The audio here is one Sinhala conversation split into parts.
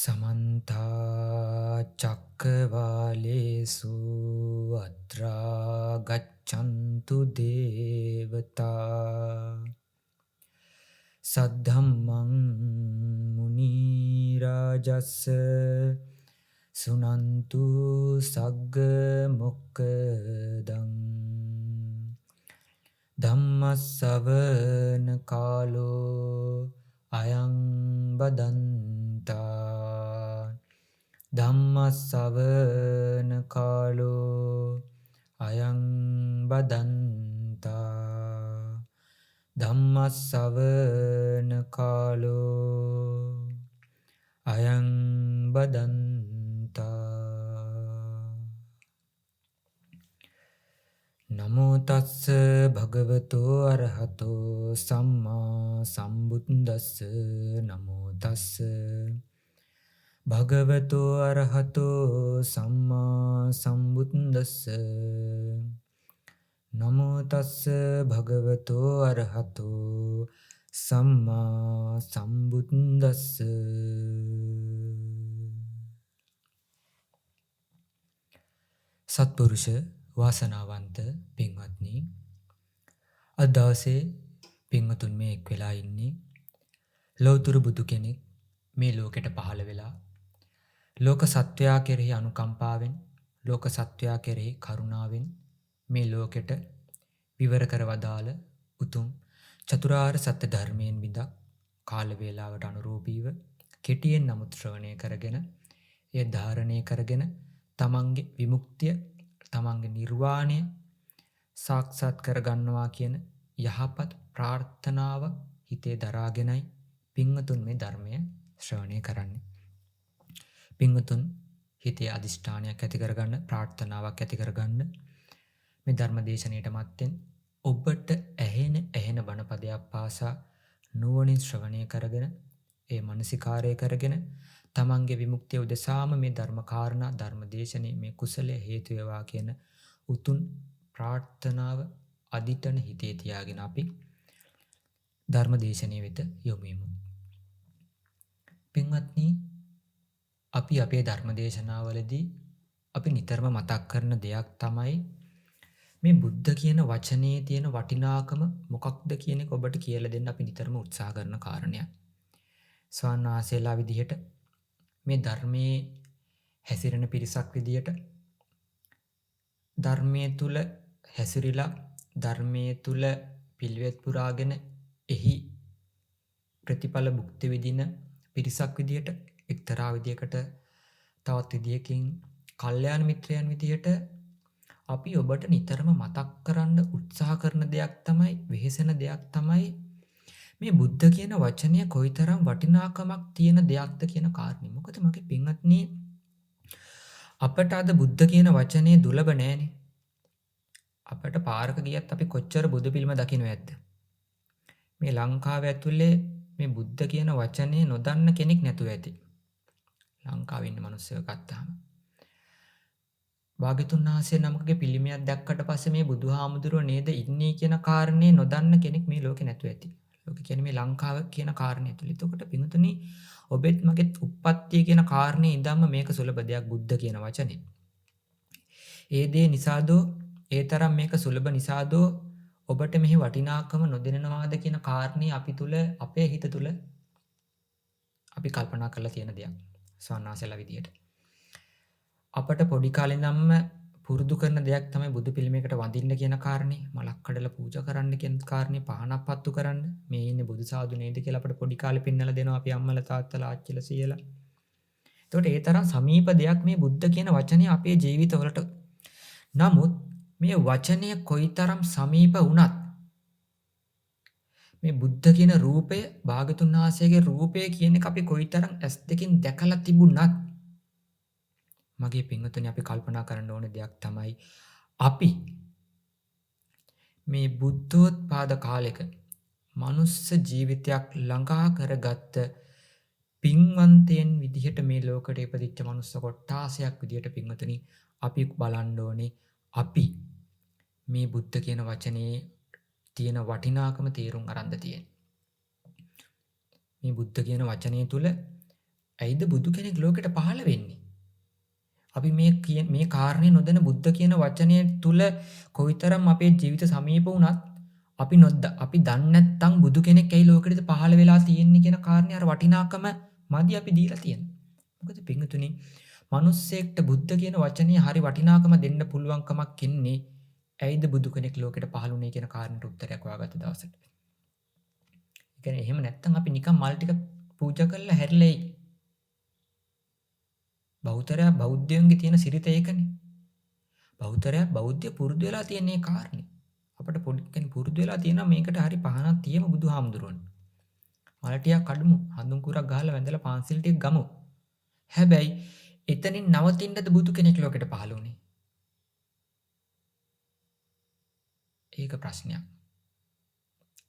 समन्ता चक्रवालेषु अत्रा गच्छन्तु देवता सद्धम्मं मुनिराजस्य सुनन्तु सग्गमुक्कदं धम्मස්සවන कालो अयं बदन्ता ධම්මස්සවන කාලෝ අයං බදන්තා ධම්මස්සවන කාලෝ අයං බදන්තා නමෝ තස්ස භගවතෝ අරහතෝ සම්මා සම්බුද්දස්ස නමෝ තස්ස භගවතෝ අරහතෝ සම්මා සම්බුද්දස්ස නමෝ තස්ස භගවතෝ අරහතෝ සම්මා සම්බුද්දස්ස සත්පුරුෂ වාසනාවන්ත පින්වත්නි අද දවසේ පින්වතුන් මේ එක් වෙලා ඉන්නේ ලෞතර බුදු කෙනෙක් මේ ලෝකෙට පහළ වෙලා ලෝක සත්වයා කෙරෙහි අනුකම්පාවෙන් ලෝක සත්වයා කෙරෙහි කරුණාවෙන් මේ ලෝකෙට විවර කරවදාල උතුම් චතුරාර්ය සත්‍ය ධර්මයෙන් බිඳක් කාල වේලාවට අනුරූපීව කෙටියෙන් නමුත් ශ්‍රවණය කරගෙන එය ධාරණය කරගෙන තමන්ගේ විමුක්තිය තමන්ගේ නිර්වාණය සාක්ෂාත් කරගන්නවා කියන යහපත් ප්‍රාර්ථනාව හිතේ දරාගෙනයි පින්වතුන් මේ ධර්මය ශ්‍රවණය කරන්නේ. පින්වතුන් හිතේ අදිෂ්ඨානයක් ඇති කරගන්න, ප්‍රාර්ථනාවක් ඇති කරගන්න මේ ධර්ම දේශනාවට මත්තෙන් ඔබට ඇහෙන බණපදයක් පාසා නුවණින් ශ්‍රවණය කරගෙන ඒ මානසිකාරය කරගෙන තමන්ගේ විමුක්තිය උදෙසාම මේ ධර්ම කාරණා ධර්ම දේශනේ මේ කුසලයේ හේතු වේවා කියන උතුම් ප්‍රාර්ථනාව අදිටන හිතේ තියාගෙන අපි ධර්ම දේශනේ වෙත යොමු වෙමු. පින්වත්නි, අපි අපේ ධර්ම දේශනාවලදී අපි නිතරම මතක් කරන දෙයක් තමයි මේ බුද්ධ කියන වචනේ තියෙන වටිනාකම මොකක්ද කියන එක ඔබට කියලා දෙන්න අපි නිතරම උත්සාහ කරන කාරණයක්. ස්වාමීන් විදිහට මේ ධර්මයේ හැසිරෙන පිරිසක් විදියට ධර්මයේ තුල හැසිරීලා ධර්මයේ තුල පිළිවෙත් පුරාගෙන එහි ප්‍රතිඵල භුක්ති විඳින පිරිසක් විදියට එක්තරා විදියකට තවත් විදියකින් කල්යාණ මිත්‍රයන් විදියට අපි ඔබට නිතරම මතක් කරන්න උත්සාහ කරන දෙයක් තමයි වෙහෙසෙන දෙයක් තමයි මේ බුද්ධ කියන වචනය කොයිතරම් වටිනාකමක් තියෙන දෙයක්ද කියන කාරණේ. මොකද මගේ පින්වත්නි අපට අද බුද්ධ කියන වචනේ දුලබ නැහැනේ. අපට පාරක ගියත් අපි කොච්චර බුදු පිළිම දකින්න ඇද්ද? මේ ලංකාව ඇතුලේ මේ බුද්ධ කියන වචනේ නොදන්න කෙනෙක් නැතුව ඇති. ලංකාවේ ඉන්න මිනිස්සුව ගත්තාම. භාග්‍යතුන් වහන්සේ නමකගේ පිළිමයක් දැක්කට පස්සේ මේ බුදුහාමුදුරුව නේද ඉන්නේ කියන කාරණේ නොදන්න කෙනෙක් මේ ලෝකේ නැතුව ඇති. ලෝක කියන්නේ මේ ලංකාව කියන කාරණේ තුල. එතකොට පින්තුනි ඔබෙත් මගෙත් උප්පත්තිය කියන කාරණේ ඉඳන්ම මේක සුලභ දෙයක් බුද්ධ කියන වචනේ. ඒ දේ නිසාදෝ ඒ තරම් මේක සුලභ නිසාදෝ ඔබට මෙහි වටිනාකම නොදෙනවාද කියන කාරණේ අපි තුල අපේ හිත තුල අපි කල්පනා කරලා තියෙන දෙයක්. සවන්නාසලා විදියට. අපට පොඩි කාලේ ඉඳන්ම පුරුදු කරන දෙයක් තමයි බුදු පිළිමයකට වඳින්න කියන කාරණේ, මලක් කඩලා පූජා කරන්න කියන කාරණේ, පහනක් පත්තු කරන්න. මේ ඉන්නේ බුදු සාදු නේද කියලා අපට පොඩි කාලේ පෙන්නලා දෙනවා අපි අම්මලා තාත්තලා ආච්චිලා සීයලා. එතකොට ඒ තරම් සමීප දෙයක් මේ බුද්ධ කියන වචනේ අපේ ජීවිතවලට. නමුත් මේ වචනය කොයිතරම් සමීප වුණත් මේ බුද්ධ කියන රූපය, භාගතුන් වහන්සේගේ රූපය කියන එක අපි කොයිතරම් ඇස් දෙකින් දැකලා තිබුණත් මගේ පින්වතුනි අපි කල්පනා කරන්න ඕන දෙයක් තමයි අපි මේ බුද්ධෝත්පාද කාලෙක මනුස්ස ජීවිතයක් ළඟා කරගත්ත පින්වන්තයන් විදිහට මේ ලෝකෙට ඉපදිච්ච මනුස්ස කොට්ටාසයක් විදිහට පින්වතුනි අපි බලන්න ඕනේ අපි මේ බුද්ධ කියන වචනේ තියෙන වටිනාකම තේරුම් අරන්ද තියෙන්නේ. මේ බුද්ධ කියන වචනේ තුල ඇයිද බුදු කෙනෙක් ලෝකෙට පහළ වෙන්නේ? අපි මේ කාරණේ නොදැන බුද්ධ කියන වචනය තුල කොයිතරම් අපේ ජීවිත සමීප වුණත් අපි දන්නේ නැත්නම් බුදු කෙනෙක් ඇයි ලෝකෙට පහළ වෙලා තියෙන්නේ කියන කාරණේ අර වටිනාකම මදි අපි දීලා තියෙනවා. මොකද පින්තුනි මිනිස්සෙක්ට බුද්ධ කියන වචනේ හරි වටිනාකම දෙන්න පුළුවන්කමක් ඉන්නේ ඇයිද බුදු කෙනෙක් ලෝකෙට පහළ වුණේ කියන කාරණේට උත්තරයක් හොයාගත්ත දවසට. ඒ කියන්නේ එහෙම නැත්නම් අපි නිකන් මල් ටික පූජා කරලා හැරිලා බෞද්ධයන්ගේ තියෙන සිරිත ඒකනේ. බෞද්ධය පුරුදු වෙලා තියෙන මේ කාරණේ. අපිට පොඩ්ඩක් පුරුදු වෙලා තියෙනවා මේකට හරි පහනක් තියමු බුදුහාමුදුරනේ. මල ටිකක් කඩමු, හඳුන් කුරක් ගහලා වැඳලා පාන්සිල් ටික ගමු. හැබැයි එතනින් නවතින්නද බුදු කෙනෙක් ලෝකෙට පහළ වුණේ? ඒක ප්‍රශ්නයක්.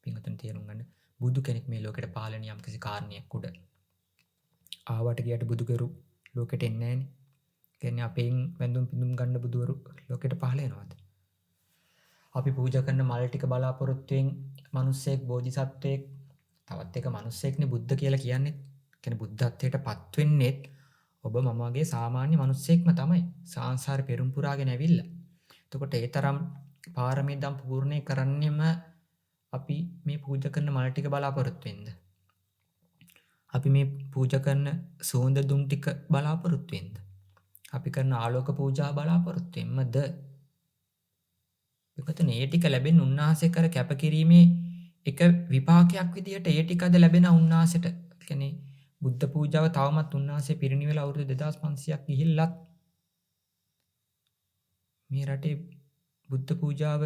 පින්වතුන් තේරුම් ගන්න. බුදු කෙනෙක් මේ ලෝකෙට පහළ වෙන යම්කිසි කාරණයක් උඩ. ආවට ගියට බුදුකරු ලෝකෙට එන්නේ නැහනේ. කියන්නේ අපෙන් වැඳුම් පිඳුම් ගන්න බුදුවරු ලෝකෙට පහළ වෙනවද? අපි පූජා කරන මල් ටික බලාපොරොත්තුෙන් මිනිස්සෙක් බෝධිසත්වයෙක් තවත් එක මිනිස්සෙක්නේ බුද්ධ කියලා කියන්නේ. කියන්නේ බුද්ධත්වයට පත් වෙන්නේත් ඔබ මම වගේ සාමාන්‍ය මිනිස්සෙක්ම තමයි. සාංශාර පෙරම් පුරාගෙන ඇවිල්ලා. එතකොට ඒ තරම් පාරමී දම් පූර්ණේ කරන්නෙම අපි මේ පූජා කරන මල් ටික බලාපොරොත්තු වෙන්න. අපි මේ පූජා කරන සුවඳ දුම් ටික බලාපොරොත්තු වෙන්න. අපි කරන ආලෝක පූජා බලාපොරොත්තු වෙන්නද? ඒකතන ඒ ටික ලැබෙන උන්වහන්සේ කර කැපකිරීමේ එක විපාකයක් විදිහට ඒ ටික අද ලැබෙන උන්වහන්සේට කියන්නේ බුද්ධ පූජාව තවමත් උන්වහන්සේ පිරිනිවෙලා අවුරුදු 2500ක් ගිහිල්ලත් මේ රටේ බුද්ධ පූජාව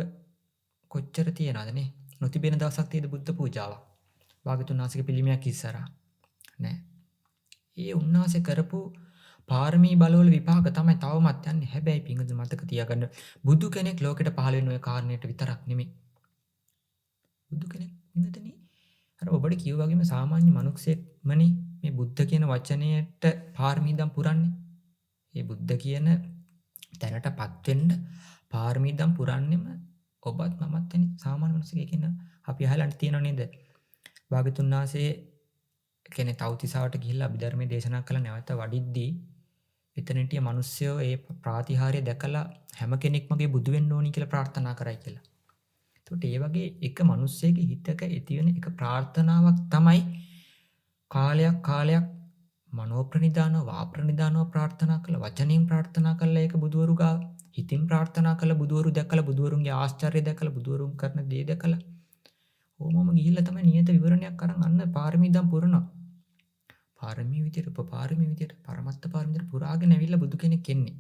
කොච්චර තියනවද නේ? නොතිබෙන දවසක් තියෙද බුද්ධ පූජාවක්. භාගතුන් වහන්සේගේ පිළිමයක් ඉස්සරහා. නෑ. ඒ උන්වහන්සේ කරපු පාරමී බලවල විපාක තමයි තවමත් යන්නේ. හැබැයි පිංගුද මතක තියාගන්න බුදු කෙනෙක් ලෝකෙට පහළ වෙන ඔය කාරණේට විතරක් නෙමෙයි. බුදු කෙනෙක් පිංගුදනි අර ඔබට කිව්වා වගේම සාමාන්‍ය මනුස්සයෙක්මනේ මේ බුද්ධ කියන වචනයට පාරමීදම් පුරන්නේ. මේ බුද්ධ කියන තැනටපත් වෙන්න පාරමීදම් පුරන්නෙම ඔබත් මමත් වෙන්නේ සාමාන්‍ය මනුස්සයෙක් කියන අපි අහලා තියෙනව නේද? භාගතුන් වහන්සේ කියන්නේ තවතිසාවට ගිහිල්ලා අභිධර්මයේ දේශනා කළ නැවත වඩිද්දී එතන හිටිය මිනිස්සුયો ඒ ප්‍රාතිහාර්ය දැකලා හැම කෙනෙක්මගේ බුදු වෙන්න ඕනි කියලා ප්‍රාර්ථනා කරයි කියලා. ඒකට ඒ වගේ එක මිනිස්සෙගේ හිතක ඇති වෙන එක ප්‍රාර්ථනාවක් තමයි කාලයක් මනෝ ප්‍රනිදානව වා ප්‍රනිදානව ප්‍රාර්ථනා කළ වචනින් ප්‍රාර්ථනා කළා ඒක බුදවරු ගාව හිතින් ප්‍රාර්ථනා කළ බුදවරු දැකලා බුදවරුන්ගේ ආශ්චර්යය දැකලා බුදවරුන් කරන දේ දැකලා ඕමම ගිහිල්ලා තමයි නියත විවරණයක් අරන් අන්න පාරමීදම් පුරනවා. පාරමී විදියට උපපාරමී විදියට පරමත්ත පාරමී විදියට පුරාගෙන ඇවිල්ලා බුදු කෙනෙක් එන්නේ.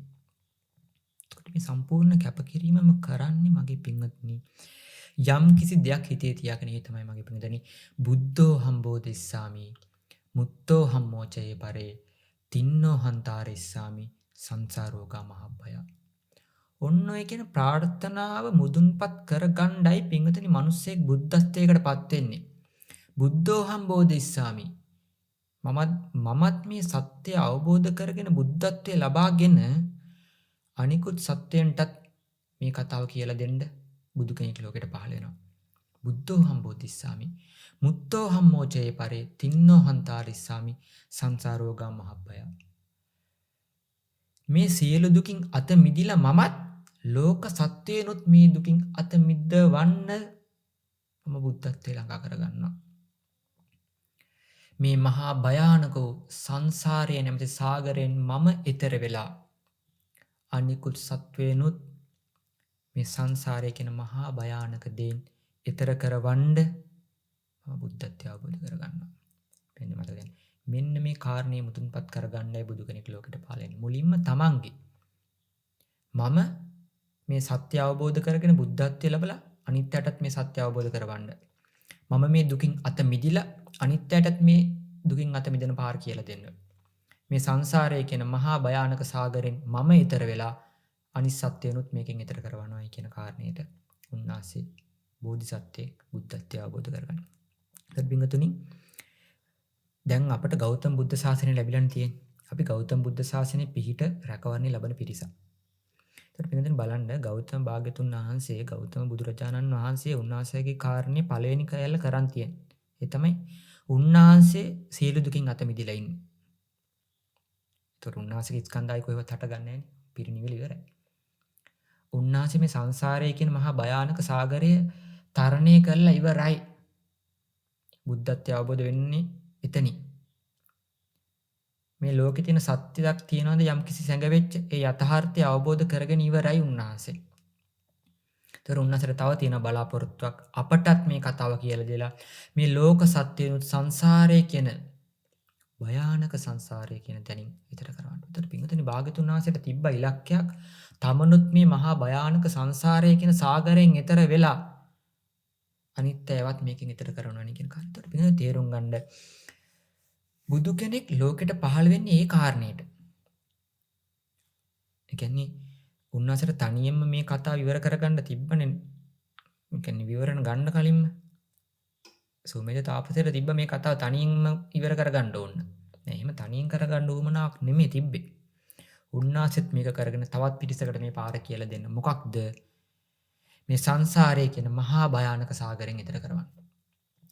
එතකොට මේ සම්පූර්ණ කැපකිරීමම කරන්නේ මගේ පින්වත්නි යම් කිසි දෙයක් හිතේ තියාගෙන ඒ තමයි මගේ පින්වත්නි බුද්ධෝ හම්බෝදිස්සාමි මුත්තෝ හම්මෝචයේ පරේ තින්නෝ හන්තාරිස්සාමි සංසාරෝගා මහබ්බය. ඔන්න ඔය කියන ප්‍රාර්ථනාව මුදුන්පත් කරගණ්ඩයි පින්වත්නි මිනිස්සෙක් බුද්ධත්වයකටපත් වෙන්නේ. බුද්ධෝ හම්බෝදිස්සාමි මමත් මේ සත්‍ය අවබෝධ කරගෙන බුද්ධත්වයේ ලබාගෙන අනිකුත් සත්වයන්ටත් මේ කතාව කියලා දෙන්න බුදු කෙනෙක් ලෝකෙට පහළ වෙනවා. බුද්ධෝ හම්බෝදිස්සාමි මුත්තෝ හම්මෝචයේ පරේ තින්නෝ හන්තාරිස්සාමි සංසාරෝගා මහබ්බය. මේ සියලු දුකින් අත මිදිලා මමත් ලෝක සත්වයනොත් මේ දුකින් අත මිදවන්න මම බුද්ධත්වයේ ළඟා කරගන්නවා. මේ මහා භයානක වූ සංසාරයේ නැමැති සාගරයෙන් මම ඈතර වෙලා අනිකුත් සත්වයනුත් මේ සංසාරය කියන මහා භයානක දේන් ඈතර කරවන්න මම බුද්ධත්වය අවබෝධ කරගන්නවා. වෙන්නේ මට දැන් මෙන්න මේ කාරණේ මුතුන්පත් කරගන්නයි බුදු කෙනෙක් ලෝකෙට පහළ වෙන්නේ. මුලින්ම තමන්ගේ මම මේ සත්‍ය අවබෝධ කරගෙන බුද්ධත්වය ලැබලා අනිත්‍යයටත් මේ සත්‍ය අවබෝධ කරවන්න. මම මේ දුකින් අත මිදිලා අනිත්‍යයටත් මේ දුකින් අත මිදෙන පාර කියලා දෙන්න. මේ සංසාරය කියන මහා භයානක සාගරෙන් මම ඈතර වෙලා අනිත් සත්‍යයනුත් මේකෙන් ඈතර කරවනවායි කියන කාරණේට උන්වහන්සේ බෝධිසත්වයෙක් බුද්ධත්වය අවබෝධ කරගන්න. ඒත් බින්දුතුනි දැන් අපට ගෞතම බුද්ධ ශාසනය ලැබිලානේ තියෙන්නේ. අපි ගෞතම බුද්ධ ශාසනයේ පිහිට රැකවරණය ලබන පිරිසක්. ඒත් බින්දුතුනි බලන්න ගෞතම භාග්‍යතුන් වහන්සේ ගෞතම බුදුරජාණන් වහන්සේ උන්වහන්සේගේ කාරණේ පළවෙනි කයල්ල කරන් තියෙන්නේ. ඒ තමයි උන්වහන්සේ සියලු දුකින් අත මිදලා ඉන්නේ. ඒතර උන්වහන්සේගේ ස්කන්ධය කොහෙවත් හටගන්නේ නැහැ නේ. පිරිනිවිල ඉවරයි. උන්වහන්සේ මේ සංසාරය කියන මහා භයානක සාගරය තරණය කරලා ඉවරයි. බුද්ධත්වය අවබෝධ වෙන්නේ එතනින්. මේ ලෝකේ තියෙන සත්‍යයක් තියනවාද යම්කිසි සැඟවෙච්ච ඒ යථාර්ථය අවබෝධ කරගෙන ඉවරයි උන්වහන්සේ. ඒතර උන්වහන්සේට තව තියෙන බලාපොරොත්තුවක් අපටත් මේ කතාව කියලා දෙලා මේ ලෝක සත්‍යනුත් සංසාරය කියන භයානක සංසාරය කියන තැනින් ඈතර කරවන්න. ඒතර පින්වතුනි භාග්‍යතුන් වහන්සේට තිබ්බ ඉලක්කයක් තමනුත් මේ මහා භයානක සංසාරය කියන සාගරයෙන් ඈතර වෙලා අනිත් ඒවත් මේකෙන් ඈතර කරනවා කියන කාරණේ. ඒතර පින්වතුනි තේරුම් ගන්න බුදු කෙනෙක් ලෝකෙට පහළ වෙන්නේ ඒ කාරණේට. ඒ කියන්නේ උන්වහන්සේට තනියෙන්ම මේ කතාව ඉවර කරගන්න තිබ්බනේ. ඒ කියන්නේ විවරණ ගන්න කලින්ම සෝමේද තාපසයට තිබ්බ මේ කතාව තනියෙන්ම ඉවර කරගන්න ඕන. නෑ එහෙම තනියෙන් කරගන්න උවමනාවක් නෙමෙයි තිබ්බේ. උන්වහන්සේත් මේක කරගෙන තවත් පිටිසකට මේ පාර කියලා දෙන්න. මොකක්ද? මේ සංසාරය කියන මහා භයානක සාගරයෙන් ඈතර කරවන්න.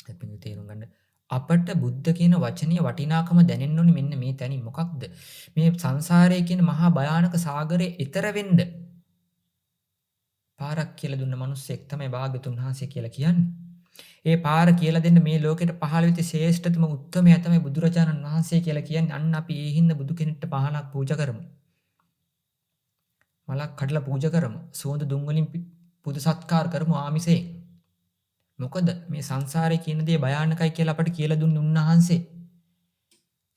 අපි තේරුම් ගන්න අපට බුද්ධ කියන වචනේ වටිනාකම දැනෙන්න ඕනේ මෙන්න මේ තැනින්. මොකක්ද? මේ සංසාරය කියන මහා භයානක සාගරේ ඈතර වෙන්න පාරක් කියලා දුන්න මිනිස්සෙක් තමයි භාග්‍යතුන් වහන්සේ කියලා කියන්නේ. ඒ පාර කියලා දෙන්න මේ ලෝකෙට පහළ වෙච්ච ශ්‍රේෂ්ඨතම උත්තමයා තමයි බුදුරජාණන් වහන්සේ කියලා කියන්නේ. අන්න අපි ඒ හින්දා බුදු කෙනෙක්ට පහනක් පූජා කරමු. මලක් කඩලා පූජා කරමු. සුවඳ දුම් වලින් පුද සත්කාර කරමු ආමිසේ. මොකද මේ සංසාරේ කියන දේ භයානකයි කියලා අපට කියලා දුන්නේ උන්වහන්සේ.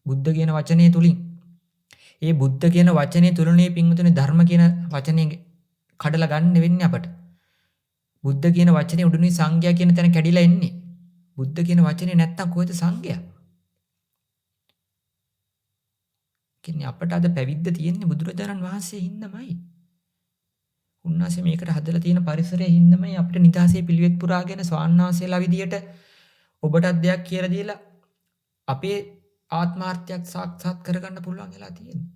බුද්ධ කියන වචනේ තුලින්. ඒ බුද්ධ කියන වචනේ තුලනේ පින්වතුනි ධර්ම කියන වචනේ කඩලා ගන්න වෙන්නේ අපට. බුද්ධ කියන වචනේ උඩුනේ සංඝයා කියන තැන කැඩිලා එන්නේ. බුද්ධ කියන වචනේ නැත්තම් කොහෙද සංඝයා? කියන්නේ අපට අද පැවිද්ද තියෙන්නේ බුදුරජාණන් වහන්සේ හින්දාමයි. උන්වහන්සේ මේකට හදලා තියෙන පරිසරයේ හින්දාමයි අපිට නිදාසේ පිළිවෙත් පුරාගෙන ස්වාමීන් වහන්සේලා විදියට ඔබටත් දෙයක් කියලා දීලා අපේ ආත්මාර්ථයක් සාක්ෂාත් කරගන්න පුළුවන් වෙලා තියෙන්නේ.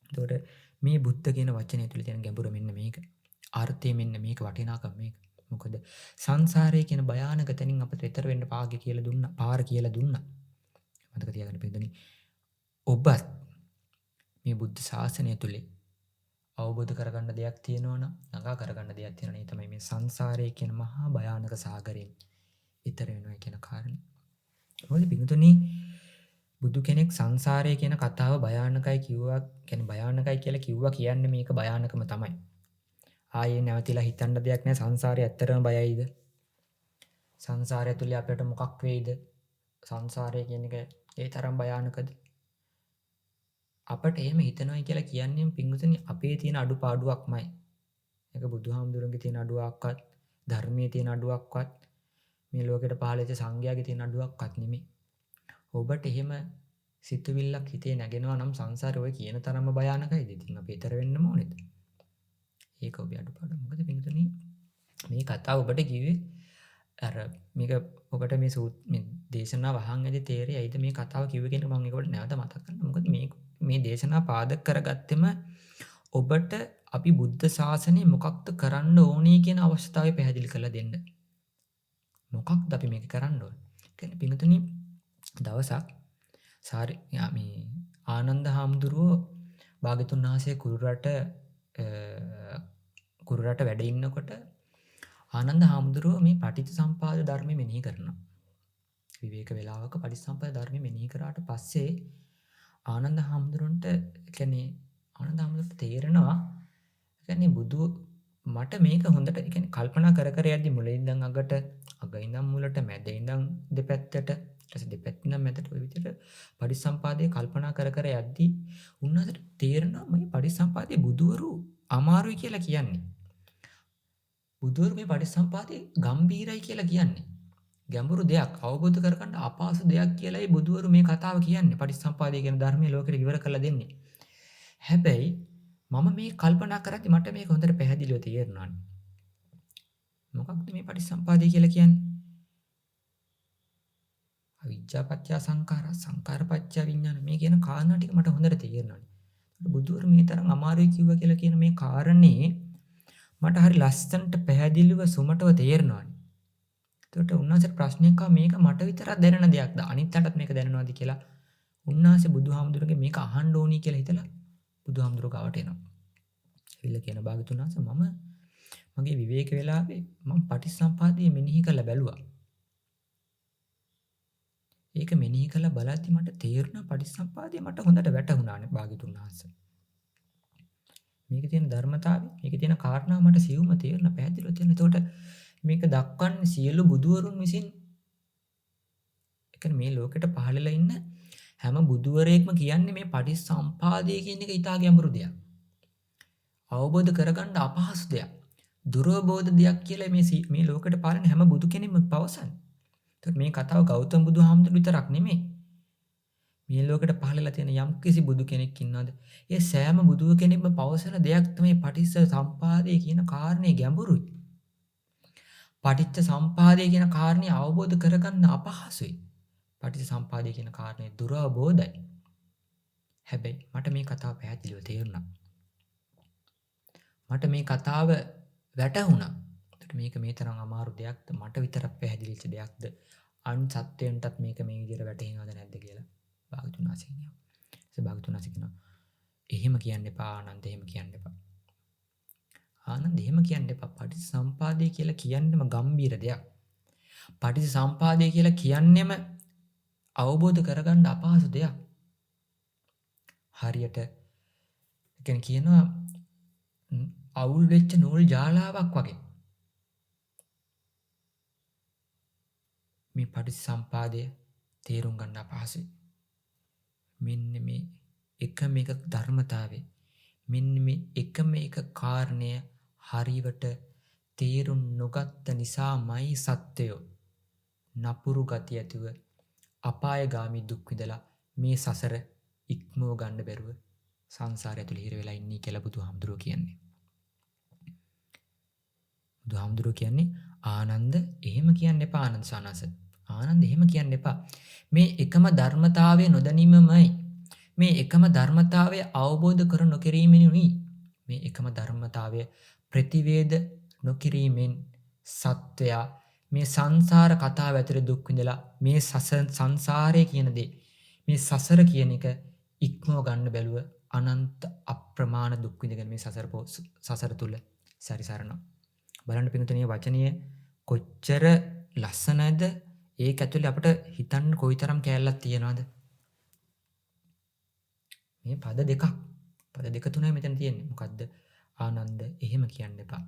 ඒතකොට මේ බුද්ධ කියන වචනේ තුල තියෙන ගැඹුර මෙන්න මේක. ආර්ථය මෙන්න මේක වටිනාකම මේක. මොකද සංසාරයේ කියන භයානක තැනින් අපිට ඈතර වෙන්න පාර කියලා දුන්නා. මතක තියාගන්න පිටුනේ. ඔබත් මේ බුද්ධ ශාසනය තුලේ අවබෝධ කරගන්න දෙයක් තියෙනවනම් නගා කරගන්න දෙයක් තියෙනවා. ඒ තමයි මේ සංසාරයේ කියන මහා භයානක සාගරයෙන් ඈතර වෙනවා කියන කාරණේ. මොකද පිටුනේ බුදු කෙනෙක් සංසාරය කියන කතාව භයානකයි කිව්වා. කියන්නේ භයානකයි කියලා කිව්වා කියන්නේ මේක භයානකම තමයි. ආයේ නැවතිලා හිතන්න දෙයක් නැහැ. සංසාරය ඇත්තටම බයයිද? සංසාරය තුල අපිට මොකක් වෙයිද? සංසාරය කියන එක ඒ තරම් භයානකද? අපට එහෙම හිතනවා කියලා කියන්නේ පින්වතුනි අපේ තියෙන අඩුපාඩුවක්මයි. ඒක බුදුහාමුදුරන්ගේ තියෙන අඩුවක්වත්, ධර්මයේ තියෙන අඩුවක්වත්, මේ ලෝකෙට පහළ වෙච්ච සංඝයාගේ තියෙන අඩුවක්වත් නෙමෙයි. ඔබට එහෙම සිතුවිල්ලක් හිතේ නැගෙනවා නම් සංසාරේ ඔය කියන තරම්ම භයානකයිද? ඉතින් අපි ඊතර වෙන්නම ඕනේද? ඒක ඔබේ අඩුපාඩු. මොකද පින්තුනි මේ කතාව ඔබට කිව්වේ අර මේක ඔබට මේ දේශනාව අහන් ඇදී තේරෙයිද මේ කතාව කිව්වේ කියන මම ඒකට නැවත මතක් කරනවා. මොකද මේ දේශනාව පාදක කරගත්තෙම ඔබට අපි බුද්ධ ශාසනය මොකක්ද කරන්න ඕනේ කියන අවස්ථාවේ පැහැදිලි කරලා දෙන්න. මොකක්ද අපි මේක කරන්න ඕනේ? කියන්නේ පින්තුනි දවසක් මේ ආනන්ද හාමුදුරුවෝ භාග්‍යතුන් වහන්සේ කුරුරට වැඩ ඉන්නකොට ආනන්ද හාමුදුරුවෝ මේ පටිච්චසමුපාද ධර්මෙ මෙනෙහි කරනවා. විවේක වේලාවක පටිච්චසමුපාද ධර්මෙ මෙනෙහි කරාට පස්සේ ආනන්ද හාමුදුරන්ට කියන්නේ ආනන්ද හාමුදුරන්ට තේරෙනවා කියන්නේ බුදු මට මේක හොඳට කියන්නේ කල්පනා කර යද්දි මුලින් ඉඳන් අගට අග ඉඳන් මුලට මැද ඉඳන් දෙපැත්තට ඊට දෙපැත්ත ඉඳන් මැදට ඔය විදිහට පටිච්චසමුපාදයේ කල්පනා කර යද්දි උන්වහන්සේට තේරෙනවා මේ පටිච්චසමුපාදයේ බුදවරු අමාරුයි කියලා කියන්නේ. බුදුවරු මේ පටිච්චසමුපාදයේ ගම්බීරයි කියලා කියන්නේ. ගැඹුරු දෙයක් අවබෝධ කරගන්න අපහසු දෙයක් කියලායි බුදුවරු මේ කතාව කියන්නේ. පටිච්චසමුපාදය කියන ධර්මයේ ලෝකෙට විවර කරලා දෙන්නේ. හැබැයි මම මේ කල්පනා කරද්දි මට මේක හොඳට පැහැදිලිව තේරුණා. මොකක්ද මේ පටිච්චසමුපාදය කියලා කියන්නේ? අවිජ්ජා පත්‍ය සංඛාරා සංඛාර පත්‍ය විඥාන මේ කියන කාරණා ටික මට හොඳට තේරෙනවා. බුදුවරු මේ තරම් අමාරුයි කිව්වා කියලා කියන මේ කාරණේ මට හරි ලස්සනට පැහැදිලිව සුමටව තේරෙනවා. ඒකට උන්වහන්සේට ප්‍රශ්නයක් ආවා මේක මට විතරක් දැනෙන දෙයක්ද? අනිත් අයටත් මේක දැනෙනවද කියලා උන්වහන්සේ බුදුහාමුදුරගේ මේක අහන්න ඕනි කියලා හිතලා බුදුහාමුදුරුවෝ ගාවට එනවා. ඇවිල්ලා කියන භාග්‍යවතුන් වහන්සේ මම මගේ විවේක වෙලාවේ මම පටිච්චසමුප්පාදය මෙනෙහි කරලා බැලුවා. ඒක මෙනෙහි කරලා බලද්දි මට තේරුණා පටිච්චසමුප්පාදය මට හොඳට වැටහුණානේ භාග්‍යවතුන් වහන්සේ. මේකේ තියෙන ධර්මතාවය, මේකේ තියෙන කාරණා මට සියුම්ම තේරුණා, පැහැදිලිව තේරුණා. එතකොට මේක දක්වන්නේ සියලු බුදුවරුන් විසින් ඒ කියන්නේ මේ ලෝකෙට පහළලා ඉන්න හැම බුදුවරයෙක්ම කියන්නේ මේ පටිච්චසමුප්පාදය කියන එක ඊටා ගැඹුරු දෙයක්. අවබෝධ කරගන්න අපහසු දෙයක්. දුරබෝධ දෙයක් කියලා මේ ලෝකෙට පාලන හැම බුදු කෙනෙක්ම පවසන්නේ. ඒත් මේ කතාව ගෞතම බුදුහාමුදුරු විතරක් නෙමෙයි. මේ ලෝකෙට පහළලා තියෙන යම් කිසි බුදු කෙනෙක් ඉන්නවද? ඒ සෑම බුදු කෙනෙක්ම පවසන දෙයක් තමයි පටිච්චසමුප්පාදය කියන කාරණේ ගැඹුරුයි. පටිච්චසමුප්පාදය කියන කාරණේ අවබෝධ කරගන්න අපහසුයි. පටිච්චසමුප්පාදය කියන කාරණේ දුරබෝධයි. හැබැයි මට මේ කතාව පැහැදිලිව තේරුණා. මට මේ කතාව වැටහුණා. ඒකට මේක මේ තරම් අමාරු දෙයක්ද? මට විතරක් පැහැදිලිච්ච දෙයක්ද? අන් සත්වයන්ටත් මේක මේ විදිහට වැටහෙනවද නැද්ද කියලා භාග්‍යවතුන් වහන්සේ කියනවා. ඒ භාග්‍යවතුන් වහන්සේ කියනවා එහෙම කියන්න එපා ආනන්ද, එහෙම කියන්න එපා. ආනන්ද එහෙම කියන්න එපා. පටිච්චසමුප්පාදය කියලා කියන්නේම ගම්බීර දෙයක්. පටිච්චසමුප්පාදය කියලා කියන්නේම අවබෝධ කරගන්න අපහසු දෙයක්. හරියට කියනවා අවුල් වෙච්ච නූල් ජාලාවක් වගේ. මේ පටිච්චසමුප්පාදය තේරුම් ගන්න අපහසුයි. මෙන්න මේ එකම එක ධර්මතාවය, මෙන්න මේ එකම එක කාරණය හරියට තේරුම් නොගත්ත නිසාමයි සත්වයෝ නපුරු ගති ඇතිව අපායගාමී දුක් විඳලා මේ සසර ඉක්මව ගන්න බැරුව සංසාරය ඇතුළේ හිර වෙලා ඉන්නේ කියලා බුදුහාමුදුරුවෝ කියන්නේ. බුදුහාමුදුරුවෝ කියන්නේ ආනන්ද එහෙම කියන්න එපා ආනන්ද සානස. ආනන්ද එහෙම කියන්න එපා. මේ එකම ධර්මතාවය නොදැනීමමයි. මේ එකම ධර්මතාවය අවබෝධ කර නොකිරීමෙනුයි. මේ එකම ධර්මතාවය ප්‍රතිවේද නොකිරීමෙන් සත්වයා මේ සංසාර කතාව ඇතුලේ දුක් විඳලා මේ සංසාරය කියන දේ, මේ සසර කියන එක ඉක්මව ගන්න බැලුව අනන්ත අප්‍රමාණ දුක් විඳගෙන මේ සසර තුල සැරිසරනවා. බලන්න පිටුතනිය වචනය කොච්චර ලස්සනද? ඒක ඇතුලේ අපිට හිතන්න කොයිතරම් කැලලක් තියනවද? මේ පද දෙක තුනයි මෙතන තියෙන්නේ. මොකද්ද? ආනන්ද එහෙම කියන්න එපා.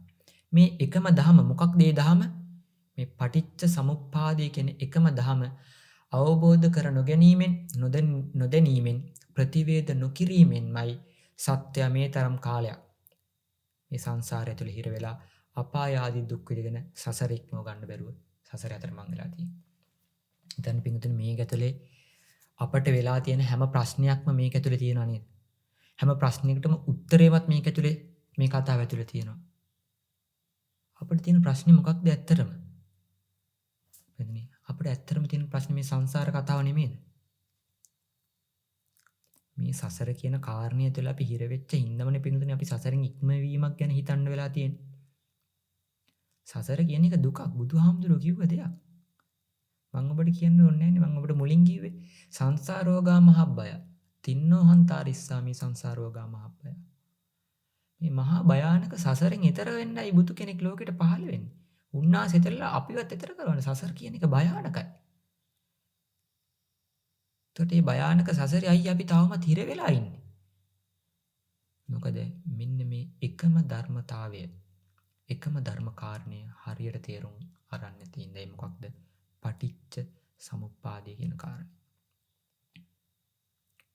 මේ එකම ධම මොකක්ද? ඒ ධම මේ පටිච්ච සමුප්පාදය කියන එකම ධම අවබෝධ කර නොගැනීමෙන් නොදැනීමෙන් ප්‍රතිවේද නොකිරීමෙන්මයි සත්‍ය මේ තරම් කාලයක් මේ සංසාරය තුළ හිර වෙලා අපාය ආදී දුක් විඳගෙන සසර ඉක්මව ගන්න බැරුව සසර අතරමං වෙලා තියෙන්නේ. ඉතින් පිටුතුනේ මේක ඇතුලේ අපට වෙලා තියෙන හැම ප්‍රශ්නයක්ම මේක ඇතුලේ තියෙනවා නේද? හැම ප්‍රශ්නයකටම උත්තරේවත් මේක ඇතුලේ මේ කතාව ඇතුලේ තියෙනවා. අපිට තියෙන ප්‍රශ්නේ මොකක්ද ඇත්තටම? අපිට ඇත්තටම තියෙන ප්‍රශ්නේ මේ සංසාර කතාව නෙමෙයිද? මේ සසර කියන කාරණය තුළ අපි හිර වෙච්ච හින්දාමනේ පිටුතුනේ අපි සසරෙන් ඉක්මවීමක් ගැන හිතන්න වෙලා තියෙන්නේ. සසර කියන එක දුකක්. බුදුහාමුදුරුවෝ කිව්ව දෙයක්. මම ඔබට කියන්න ඕනේ නැහැ නේ. මම ඔබට මුලින් කිව්වේ සංසාරෝගා මහබ්බය. තින්නෝ හන්තාරිස්සාමි සංසාරෝගා මහබ්බය. මේ මහා භයානක සසරෙන් ඈතර වෙන්නයි බුදු කෙනෙක් ලෝකෙට පහළ වෙන්නේ. උන්වහන්සේ ඉතරලා අපිවත් ඈතර කරවන්නේ. සසර කියන එක භයානකයි. එතකොට මේ භයානක සසරේ අයිය අපි තාමත් හිර වෙලා ඉන්නේ. මොකද මෙන්න මේ එකම ධර්මතාවය, එකම ධර්ම කාරණය හරියට තේරුම් අරන් නැතිඳයි මොකක්ද? පටිච්ච සමුප්පාදය කියන කාරණය.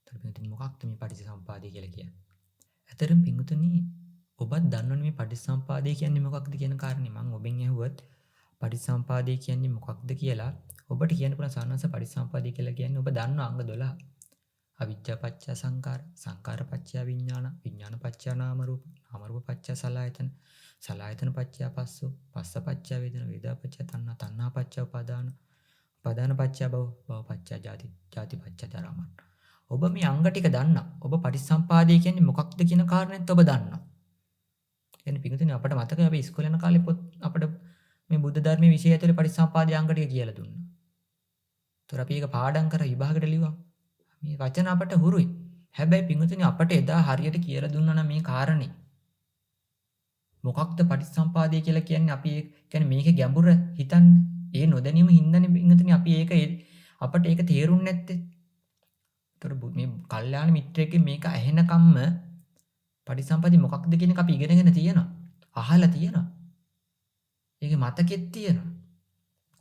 එතකොට මොකක්ද මේ පටිච්ච සමුප්පාදය කියලා කියන්නේ? ඇතරම් පිංගුතුනි ඔබත් දන්නවනේ මේ පටිච්ච සමුප්පාදය කියන්නේ මොකක්ද කියන කාරණේ. මම ඔබෙන් ඇහුවත් පටිච්ච සමුප්පාදය කියන්නේ මොකක්ද කියලා ඔබට කියන්න පුළුවන්. සානස පටිච්ච සමුප්පාදය කියලා කියන්නේ ඔබ දන්න අංග 12. අවිජ්ජා පත්‍ය සංකාර, සංකාර පත්‍ය විඥාන, විඥාන පත්‍ය නාම රූප, නාම රූප පත්‍ය සලආයතන, සලආයතන පත්‍ය පස්සෝ, පස්ස පත්‍ය වේදනා, වේදනා පත්‍ය තණ්හා, තණ්හා පත්‍ය උපාදාන, උපාදාන පත්‍ය භව, භව පත්‍ය ජාති, ජාති පත්‍ය ජරා මරණ. ඔබ මේ අංග ටික දන්නා. ඔබ පටිච්චසමුපාදය කියන්නේ මොකක්ද කියන කාරණේත් ඔබ දන්නා. එන්නේ පිටුතුනේ අපිට මතකයි අපි ඉස්කෝලේ යන කාලේ පොත් අපිට මේ බුද්ධ ධර්මයේ විෂය ඇතුලේ පටිච්චසමුපාදය අංග ටික කියලා දුන්නා. ඒතර අපි ඒක පාඩම් කර විභාගෙට ලිව්වා. මේ වචන අපට හුරුයි. හැබැයි පින්වතුනි අපට එදා හරියට කියලා දුන්නා නම් මේ කාරණේ මොකක්ද පටිච්චසමුපාදය කියලා කියන්නේ අපි කියන්නේ මේකේ ගැඹුර හිතන්න. ඒ නොදැනීම හින්දානේ පින්වතුනි අපි අපට ඒක තේරුන්නේ නැත්තේ. ඒතර මේ කල්යාණ මිත්‍රයෙක්ගෙන් මේක ඇහෙනකම්ම පටිච්චසමුපාදය මොකක්ද කියන එක අපි ඉගෙනගෙන තියෙනවා. අහලා තියෙනවා. ඒකේ මතකෙත් තියෙනවා.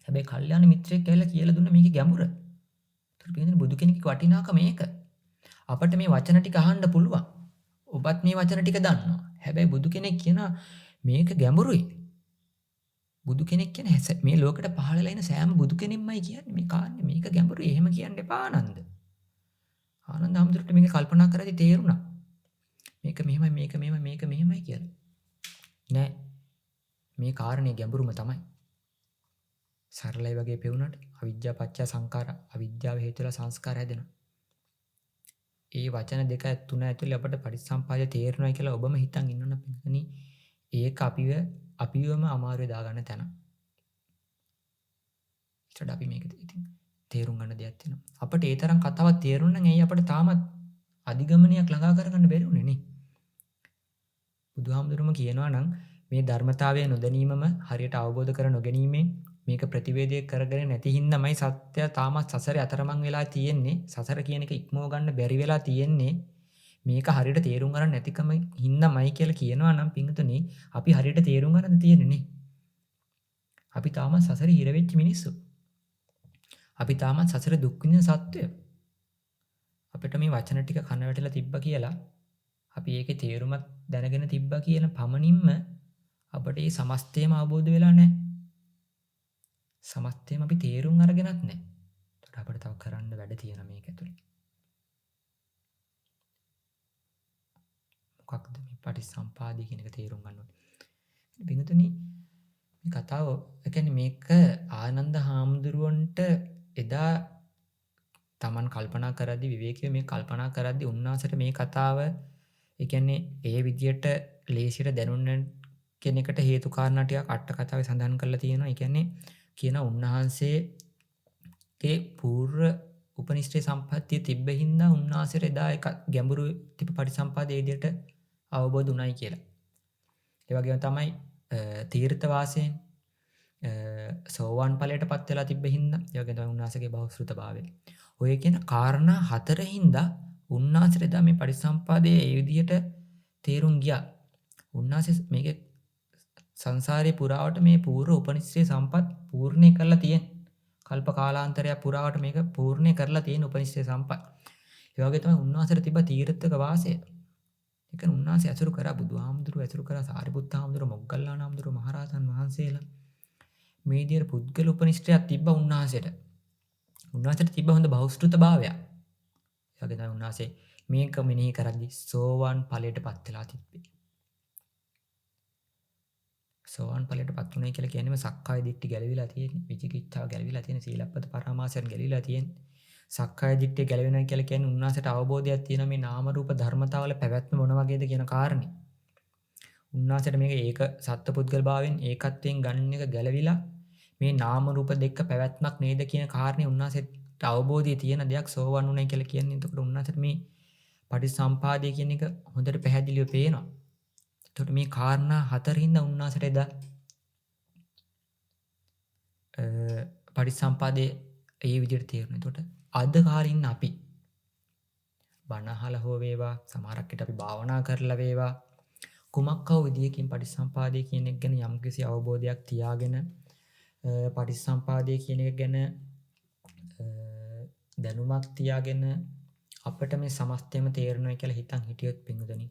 හැබැයි කල්යාණ මිත්‍රයෙක් කියලා දුන්න මේකේ ගැඹුර. ඒතර පින්වතුනි බුදු කෙනෙක්ගේ වටිනාකම මේක. අපට මේ වචන ටික අහන්න පුළුවන්. ඔබත් මේ වචන ටික දන්නවා. හැබැයි බුදු කෙනෙක් කියන මේක ගැඹුරුයි. බුදු කෙනෙක් කියන මේ ලෝකෙට පහළ වෙලා ඉන සෑම බුදු කෙනෙක්මයි කියන්නේ මේ කාන්නේ මේක ගැඹුරුයි. එහෙම කියන්න එපා ආනන්ද. ආනන්ද හැමදෙරට මේක කල්පනා කරද්දී තේරුණා. මේක මෙහෙමයි කියලා. නෑ. මේ කාරණේ ගැඹුරුම තමයි. සරලයි වගේ පෙවුනට අවිද්‍යාව පත්‍ය සංඛාර අවිද්‍යාව හේතු වෙලා සංස්කාර හැදෙනවා. ඒ වචන දෙක තුන ඇතුලේ අපට පටිච්චසමුපාදය තේරෙනවා කියලා ඔබම හිතන් ඉන්නවනේ පින්වතුනි. ඒක අපිවම අමාරුවේ දාගන්න තැන. ඊට අපි මේක ඉතින් තේරුම් ගන්න දෙයක් තියෙනවා. අපට ඒ තරම් කතාවක් තේරුණා නම් ඇයි අපිට තාමත් අධිගමනයක් ළඟා කරගන්න බැරි උනේ නේ? බුදුහාමුදුරුවෝ කියනවා නම් මේ ධර්මතාවය නොදැනීමම හරියට අවබෝධ කර නොගැනීමෙන් මේක ප්‍රතිවේදය කරගෙන නැති හින්දාමයි සත්‍ය තාමත් සසරේ අතරමං වෙලා තියෙන්නේ. සසර කියන එක ඉක්මව ගන්න බැරි වෙලා තියෙන්නේ. මේක හරියට තේරුම් ගන්න නැතිකම හින්දාමයි කියලා කියනවා නම් පින්තුනි අපි හරියට තේරුම් ගන්න තියෙන්නේ නේ. අපි තාමත් සසරේ හිර වෙච්ච මිනිස්සු. අපි තාමත් සසරේ දුක් විඳින සත්වයෝ. අපිට මේ වචන ටික කන වැටලා තිබ්බා කියලා අපි ඒකේ තේරුමක් දැනගෙන තිබ්බා කියන පමණින්ම අපිට මේ සමස්තයම අවබෝධ වෙලා නැහැ. සමස්තයම අපි තේරුම් අරගෙනත් නැහැ. ඒකට අපිට තව කරන්න වැඩ තියෙනවා මේක ඇතුලේ. මොකක්ද මේ පටිච්චසමුපාදය කියන එක තේරුම් ගන්න ඕනේ. පින්තුනි මේ කතාව කියන්නේ මේක ආනන්ද හාමුදුරුවන්ට එදා Taman කල්පනා කරද්දි විවේකීව මේ කල්පනා කරද්දි උන්වහන්සේට මේ කතාව ඒ කියන්නේ ඒ විදියට ලේසියට දැනුන්න කෙනෙකුට හේතු කාරණා ටිකක් අට කතාවේ සඳහන් කරලා තියෙනවා. ඒ කියන්නේ කියන උන්වහන්සේගේ පූර්ව උපනිෂ්ඨේ සම්පත්තිය තිබ්බ හින්දා උන්වහන්සේට එදා එක ගැඹුරු තිබ පටිසම්පාදයේ විදියට අවබෝධ උනායි කියලා. ඒ වගේම තමයි තීර්ථ වාසයෙන් සෝවාන් ඵලයටපත් වෙලා තිබ්බ හින්දා ඒ වගේම තමයි උන්වහන්සේගේ බහුශ්‍රృతභාවය. ඔය කියන කාරණා හතරෙන්දා උන්වහන්සේට එදා මේ පටිසම්පාදයේ ඒ විදියට තේරුම් ගියා. උන්වහන්සේ මේකේ සංසාරේ පුරාවට මේ පූර්ව උපනිෂ්ඨේ සම්පත් පූර්ණේ කරලා තියෙන. කල්ප කාලාන්තරයක් පුරාවට මේක පූර්ණේ කරලා තියෙන උපනිෂ්ඨේ සම්පත්. ඒ වගේ තමයි උන්වහන්සේට තිබ්බ තීර්ථක වාසය. ඒක උන්වහන්සේ ඇසුරු කරා බුදුහාමුදුරුවෝ ඇසුරු කරා සාරිපුත්ත හාමුදුරුවෝ මොග්ගල්ලාන හාමුදුරුවෝ මහරහතන් වහන්සේලා. මේ විදියට පුද්ගල උපනිෂ්ඨයක් තිබ්බ උන්වහන්සේට. උන්වහන්සේට තිබ්බ හොඳ බහුශ්‍රృతභාවයක්. ඒ වගේ තමයි උන්වහන්සේ මේක මෙනෙහි කරද්දි සෝවාන් ඵලයටපත් වෙලා තිබ්බේ. සෝවාන් ඵලයටපත් උනේ කියලා කියන්නේම සක්කාය දිට්ඨි ගැලවිලා තියෙන්නේ. විචිකිච්ඡාව ගැලවිලා තියෙන සීලප්පත පරාමාසයන් ගැලවිලා තියෙන්නේ. සක්කාය දිට්ඨිය ගැලවෙනවා කියලා කියන්නේ උන්වහන්සේට අවබෝධයක් තියෙන මේ නාම රූප ධර්මතාවල පැවැත්ම මොන වගේද කියන කාරණේ. උන්වහන්සේට මේක ඒක සත්පුද්ගල භාවයෙන් ඒකත්වයෙන් ගන්න එක ගැලවිලා මේ නාම රූප දෙක පැවැත්මක් නේද කියන කාරණේ උන්වහන්සේට අවබෝධය තියෙන දෙයක් සෝවන් උනායි කියලා කියන්නේ. එතකොට උන්වහන්සේට මේ පටිසම්පාදය කියන එක හොඳට පැහැදිලිව පේනවා. එතකොට මේ කාරණා හතරින්ද උන්වහන්සේට එදා පටිසම්පාදයේ ඒ විදිහට තේරුණා. එතකොට අද කාලේ ඉන්න අපි බණ අහලා හෝ වේවා සමහරක් විට අපි භාවනා කරලා වේවා කුමක් හෝ විදියකින් පටිසම්පාදය කියන එක ගැන යම්කිසි අවබෝධයක් තියාගෙන පටිසම්පාදය කියන එක ගැන දැනුමක් තියාගෙන අපිට මේ සමස්තයම තේරෙනවා කියලා හිතන් හිටියොත් පින්වතුනි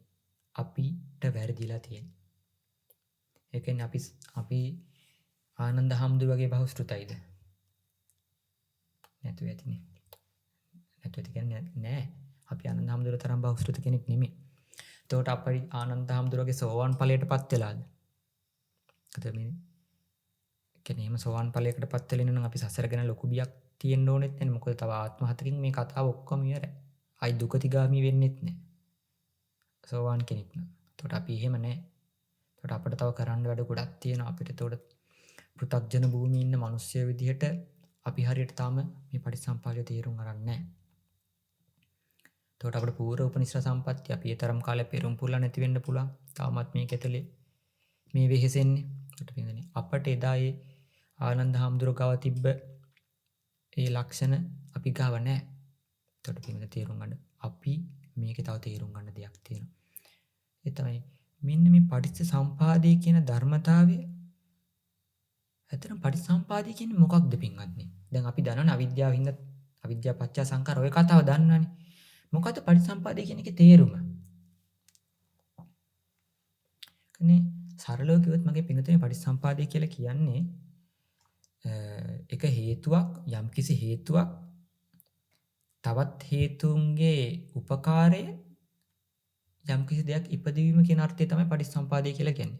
අපිට වැරදිලා තියෙන්නේ. ඒ කියන්නේ අපි ආනන්ද හැමදෙර වගේ බහුශ්‍රృతයිද? නැතුව ඇතිනේ. නැතුව ඇති කියන්නේ නෑ. අපි ආනන්ද හැමදෙර තරම් බහුශ්‍රృత කෙනෙක් නෙමෙයි. එතකොට අපේ ආනන්ද හැමදෙර වගේ සෝවාන් ඵලයටපත් වෙලාද? ඒකද මේ කියන්නේ එහෙම සෝවාන් ඵලයකටපත් වෙලා ඉන්න නම් අපි සසර ගැන ලොකු බියක් තියෙන්න ඕනෙත් නැහැ. මොකද තව ආත්ම හතකින් මේ කතාව ඔක්කොම ඉවරයි. ආයි දුකතිගාමී වෙන්නෙත් නැහැ. සෝවාන් කෙනෙක් නම්. එතකොට අපි එහෙම නැහැ. එතකොට අපිට තව කරන්න වැඩ ගොඩක් තියෙනවා. අපිට එතකොට පෘථග්ජන භූමියේ ඉන්න මිනිස්සු විදිහට අපි හරියට තාම මේ පටිසම්පාදය තේරුම් ගන්න නැහැ. එතකොට අපිට පූර්ව උපනිශ්‍ර සම්පත්තිය අපි ඒ තරම් කාලයක් පෙරම් පුරලා නැති වෙන්න පුළුවන්. තාමත් මේක ඇතුලේ මේ වෙහෙසෙන්නේ. ඒකට පින්වතුනි අපට එදා ඒ ආනන්ද හාමුදුරුවෝ ගාව තිබ්බ ඒ ලක්ෂණ අපි ගාව නැහැ. එතකොට පින්වතුනි තේරුම් ගන්න අපි මේකේ තව තේරුම් ගන්න දෙයක් තියෙනවා. ඒ තමයි මෙන්න මේ පටිච්ච සම්පාදේ කියන ධර්මතාවය. ඇත්තටම පටිච්ච සම්පාදේ කියන්නේ මොකක්ද පින්වත්නි? දැන් අපි දන්නවනේ අවිද්‍යාවින්ද අවිද්‍යාව පත්‍ය සංඛාර ඔය කතාව දන්නවනේ. මොකද්ද පටිච්ච සම්පාදේ කියන එකේ තේරුම? කනේ සරලව කිව්වොත් මගේ පින්වතුනි පටිච්ච සම්පාදේ කියලා කියන්නේ එක හේතුවක් යම්කිසි හේතුවක් තවත් හේතුන්ගේ උපකාරය යම්කිසි දෙයක් ඉපදවීම කියන අර්ථය තමයි පටිච්චසමුපාදය කියලා කියන්නේ.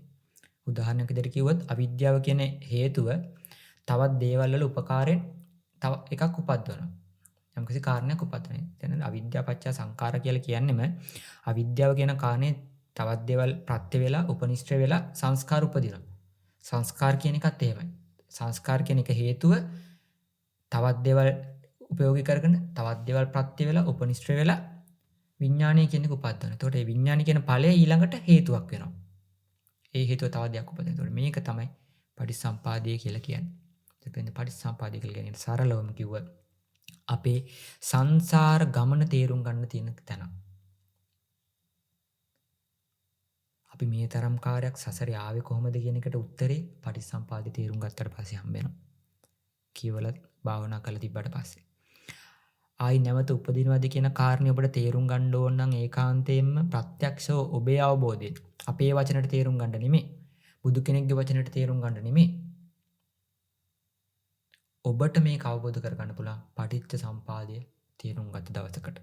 උදාහරණයක් විදිහට කිව්වොත් අවිද්‍යාව කියන හේතුව තවත් දේවල් වල උපකාරයෙන් තව එකක් උපද්දවනවා. යම්කිසි කාරණයක් උපද්දවනවා. එතන අවිද්‍යාව පත්‍ය සංඛාර කියලා කියන්නේම අවිද්‍යාව කියන කාරණේ තවත් දේවල් ප්‍රත්‍ය වෙලා උපනිෂ්ඨ වෙලා සංස්කාර උපදිනවා. සංස්කාර කියන එකත් එහෙමයි. සංස්කාර කියන එක හේතුව තවත් දේවල් උපයෝගී කරගෙන තවත් දේවල් ප්‍රත්‍ය වෙලා උපනිෂ්ඨ වෙලා විඥානය කියන එක උපද්දවනවා. එතකොට මේ විඥානය කියන ඵලය ඊළඟට හේතුවක් වෙනවා. ඒ හේතුව තව දෙයක් උපදිනවා. එතකොට මේක තමයි පටිච්චසම්පාදය කියලා කියන්නේ. එතකොට පටිච්චසම්පාදය කියලා කියන්නේ සරලවම කිව්වොත් අපේ සංසාර ගමන තේරුම් ගන්න තියෙන තැන. අපි මේ තරම් කාර්යයක් සසරේ ආවේ කොහොමද කියන එකට උත්තරේ පටිච්චසම්පාදේ තේරුම් ගත්තට පස්සේ හම්බ වෙනවා. කියවල භාවනා කරලා තිබ්බට පස්සේ. ආයි නැවත උපදිනවද කියන කාරණේ ඔබට තේරුම් ගන්න ඕන නම් ඒකාන්තයෙන්ම ප්‍රත්‍යක්ෂව ඔබේ අවබෝධයෙන් අපේ වචනට තේරුම් ගන්න නෙමෙයි. බුදු කෙනෙක්ගේ වචනට තේරුම් ගන්න නෙමෙයි. ඔබට මේක අවබෝධ කරගන්න පුළුවන් පටිච්ච සම්පාදය තේරුම් ගත්ත දවසකට.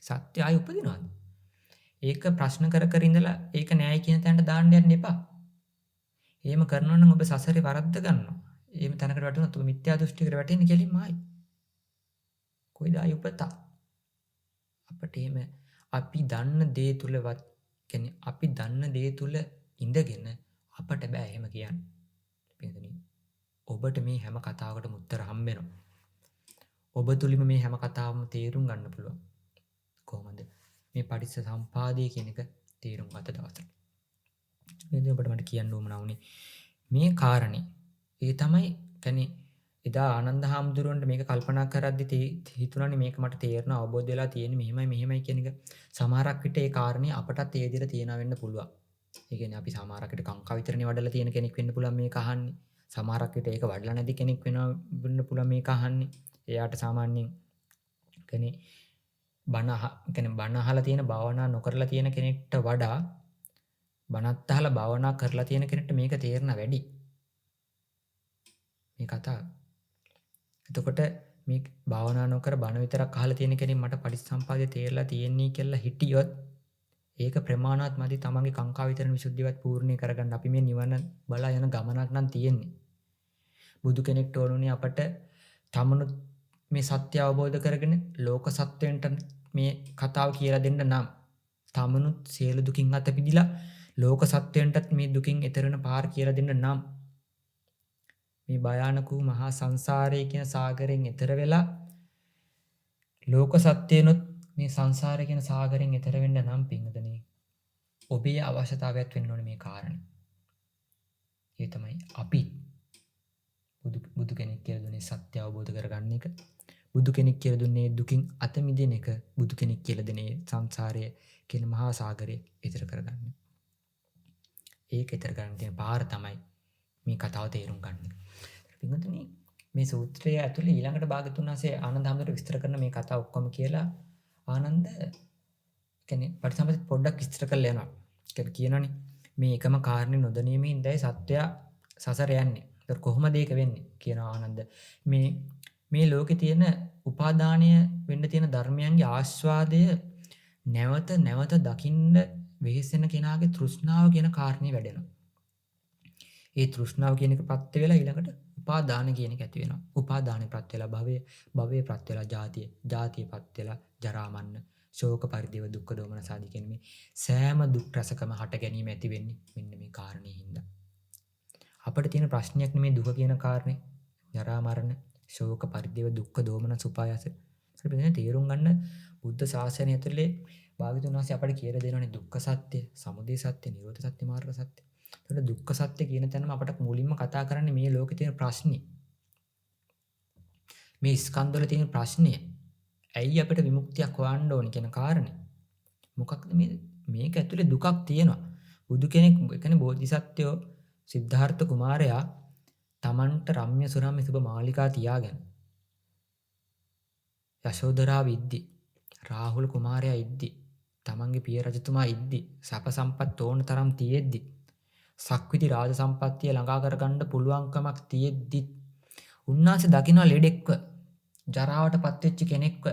සත්‍ය ආයි උපදිනවද? ඒක ප්‍රශ්න කර කර ඉඳලා ඒක නෑයි කියන තැනට දාන්න යන්න එපා. එහෙම කරනවා නම් ඔබ සසරේ වරද්ද ගන්නවා. එහෙම තැනකට වැටුණොත් ඔබ මිත්‍යා දෘෂ්ටියකට වැටෙන්නේ කෙලින්ම ආයි. කොයිද ආයි උපත? අපට එහෙම අපි දන්න දේ තුලවත් කියන්නේ අපි දන්න දේ තුල ඉඳගෙන අපට බෑ එහෙම කියන්න. පින්වතුනි ඔබට මේ හැම කතාවකටම උත්තර හම්බ වෙනවා. ඔබ තුලින්ම මේ හැම කතාවම තේරුම් ගන්න පුළුවන්. කොහොමද? මේ පටිච්ච සම්පාදය කියන එක තේරුම් ගත දවසට. නේද ඔබට මට කියන්න උවමනා වුණේ මේ කාරණේ. ඒ තමයි කියන්නේ එදා ආනන්ද හාමුදුරුවන්ට මේක කල්පනා කරද්දි හිතුණානේ මේක මට තේරෙන අවබෝධ වෙලා තියෙන්නේ මෙහෙමයි කියන එක. සමහරක් විට ඒ කාරණේ අපටත් ඒ විදිහට තියනා වෙන්න පුළුවන්. ඒ කියන්නේ අපි සමහරක් විට කංකා විතරනේ වඩලා තියෙන කෙනෙක් වෙන්න පුළුවන් මේක අහන්නේ. සමහරක් විට ඒක වඩලා නැති කෙනෙක් වෙන්න පුළුවන් මේක අහන්නේ. එයාට සාමාන්‍යයෙන් කියන්නේ බණ අහලා තියෙන භාවනා නොකරලා තියෙන කෙනෙක්ට වඩා බණත් අහලා භාවනා කරලා තියෙන කෙනෙක්ට මේක තේරෙන වැඩි. මේ කතාව. එතකොට මේ භාවනා නොකර බණ විතරක් අහලා තියෙන කෙනෙක් මට පටිච්චසම්පාදේ තේරලා තියෙන්නේ කියලා හිටියොත් ඒක ප්‍රමාණවත් මදි තමන්ගේ කාංකා විතරන විසුද්ධියවත් පූර්ණේ කරගන්න. අපි මේ නිවන බලා යන ගමනක් නම් තියෙන්නේ. බුදු කෙනෙක්ට ඕනුනේ අපට තමනුත් මේ සත්‍ය අවබෝධ කරගෙන ලෝක සත්වයන්ට මේ කතාව කියලා දෙන්න නම් තමනුත් සියලු දුකින් අත පිදිලා ලෝක සත්වයන්ටත් මේ දුකින් එතර වෙන පාර කියලා දෙන්න නම් මේ භයානක වූ මහා සංසාරයේ කියන සාගරයෙන් එතර වෙලා ලෝක සත්‍යයනොත් මේ සංසාරය කියන සාගරයෙන් එතර වෙන්න නම් පින්වතුනි ඔබේ අවශ්‍යතාවයක් වෙන්න ඕනේ මේ කාරණේ. ඒ තමයි අපි බුදු කෙනෙක් කියලා දුන්නේ සත්‍ය අවබෝධ කරගන්න එක. බුදු කෙනෙක් කියලා දුන්නේ දුකින් අත මිදෙන එක. බුදු කෙනෙක් කියලා දෙන්නේ සංසාරයේ කියන මහා සාගරය එතර කරගන්න. ඒක එතර කරන්න තියෙන පාර තමයි මේ කතාව තේරුම් ගන්න. පින්වතුනි මේ සූත්‍රය ඇතුලේ ඊළඟට භාගතුන් වහන්සේ ආනන්ද හැමදෙර විස්තර කරන මේ කතාව ඔක්කොම කියලා ආනන්ද කියන්නේ පරිසම්පද පොඩ්ඩක් විස්තර කරලා යනවා. ඒක කියනවනේ මේ එකම කාරණේ නොදැනීමේ ඉඳයි සත්‍යය සසර යන්නේ. ඒක කොහොමද ඒක වෙන්නේ කියන ආනන්ද මේ ලෝකේ තියෙන උපාදානය වෙන්න තියෙන ධර්මයන්ගේ ආස්වාදය නැවත නැවත දකින්න වෙහෙසෙන කෙනාගේ තෘෂ්ණාව කියන කාරණේ වැඩෙනවා. ඒ තෘෂ්ණාව කියන එක ප්‍රත්‍ය වෙලා ඊළඟට උපාදාන කියන එක ඇති වෙනවා. උපාදානේ ප්‍රත්‍ය වෙලා භවයේ ප්‍රත්‍ය වෙලා ජාතිය ප්‍රත්‍ය වෙලා ජරා මරණ ශෝක පරිදේව දුක්ඛ දෝමනස ආදී කියන මේ සෑම දුක් රසකම හට ගැනීම ඇති වෙන්නේ මෙන්න මේ කාරණේ හින්දා. අපිට තියෙන ප්‍රශ්නයක් නෙමේ දුක කියන කාරණේ. ජරා මරණ ශෝක පරිදේව දුක්ඛ දෝමනස උපායාස. අපි තේරුම් ගන්න බුද්ධ ශාසනය ඇතුලේ භාග්‍යවතුන් වහන්සේ අපට කියලා දෙනවානේ දුක්ඛ සත්‍ය, සමුදය සත්‍ය, නිරෝධ සත්‍ය, මාර්ග සත්‍ය. එතකොට දුක්ඛ සත්‍ය කියන තැනම අපට මුලින්ම කතා කරන්නේ මේ ලෝකේ තියෙන ප්‍රශ්නේ. මේ ස්කන්ධවල තියෙන ප්‍රශ්නේ. ඇයි අපිට විමුක්තියක් හොයන්න ඕනේ කියන කාරණේ. මොකක්ද මේක ඇතුලේ දුකක් තියෙනවා. බුදු කෙනෙක් කියන්නේ බෝධිසත්වෝ සිද්ධාර්ථ කුමාරයා තමන්ට රම්‍ය සුරම්‍ය සුබ මාලිකා තියාගෙන යශෝදරා විද්දි රාහුල කුමාරයා ඉද්දි තමන්ගේ පිය රජතුමා ඉද්දි සැප සම්පත් ඕන තරම් තියෙද්දි සක්විති රාජ සම්පත්තිය ළඟා කරගන්න පුළුවන්කමක් තියෙද්දි උන්වහන්සේ දකින්න ලෙඩෙක්ව ජරාවට පත්වෙච්ච කෙනෙක්ව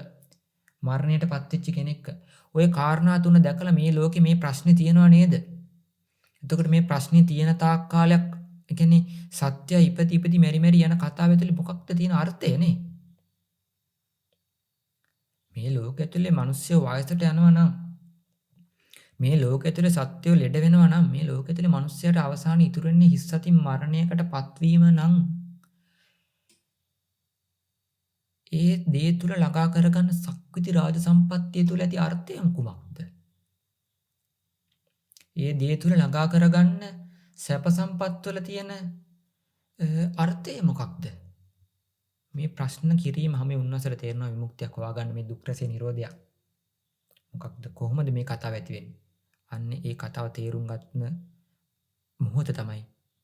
මරණයට පත්වෙච්ච කෙනෙක්ව ওই කාරණා තුන දැකලා මේ ලෝකේ මේ ප්‍රශ්නේ තියෙනව නේද? එතකොට මේ ප්‍රශ්නේ තියෙන තාක් කාලයක් ඒ කියන්නේ සත්‍ය ඉපති මෙරි යන කතාව ඇතුලේ මොකක්ද තියෙන අර්ථය නේ? මේ ලෝකෙ ඇතුලේ මිනිස්සු වයසට යනවා නම් මේ ලෝකෙ ඇතුලේ සත්‍යය ලෙඩ වෙනවා නම් මේ ලෝකෙ ඇතුලේ මිනිස්සයාට අවසානයේ ඉතුරු වෙන්නේ හිස් සතින් මරණයකට පත්වීම නම් ඒ දේ තුල ළඟා කරගන්න සක්විති රාජ සම්පත්තිය තුල ඇති අර්ථය කුමක්ද? ඒ දේ තුල ළඟා කරගන්න සැප සම්පත් වල තියෙන අර්ථය මොකක්ද? මේ ප්‍රශ්න කිරීම හැම උන්වසල තේරෙනවා විමුක්තියක් හොයාගන්න මේ දුක් රසේ නිරෝධයක්. මොකක්ද කොහොමද මේ කතාව ඇති වෙන්නේ? අන්න ඒ කතාව තේරුම් ගන්න මොහොත තමයි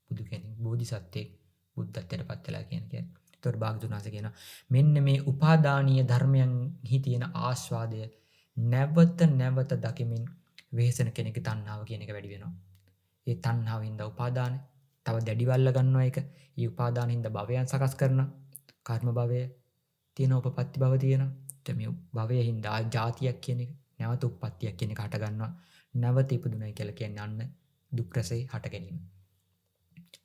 බුදු කෙනෙක් බෝධිසත්වෙක් බුද්ධත්වයට පත් වෙලා කියන්නේ. ඒතකොට භාග්‍යවතුන් වහන්සේ කියනවා මෙන්න මේ උපාදානීය ධර්මයන්හි තියෙන ආස්වාදය නැවත නැවත දකිමින් වෙහසන කෙනෙකුගේ තණ්හාව කියන එක වැඩි වෙනවා. ඒ තණ්හාවින්ද උපාදාන තව දැඩිවල්ල ගන්නවා ඒක. ඊ උපාදානින්ද භවයන් සකස් කරනවා. කර්ම භවය තියෙන උපපත්ති භව තියෙනවා. එතකොට මේ භවයේ හින්දා ජාතියක් කියන එක නැවත උප්පත්තියක් කියන එක හට ගන්නවා. නැවත ඉපදුණයි කියලා කියන්නේ අන්න දුක් රසේ හට ගැනීම.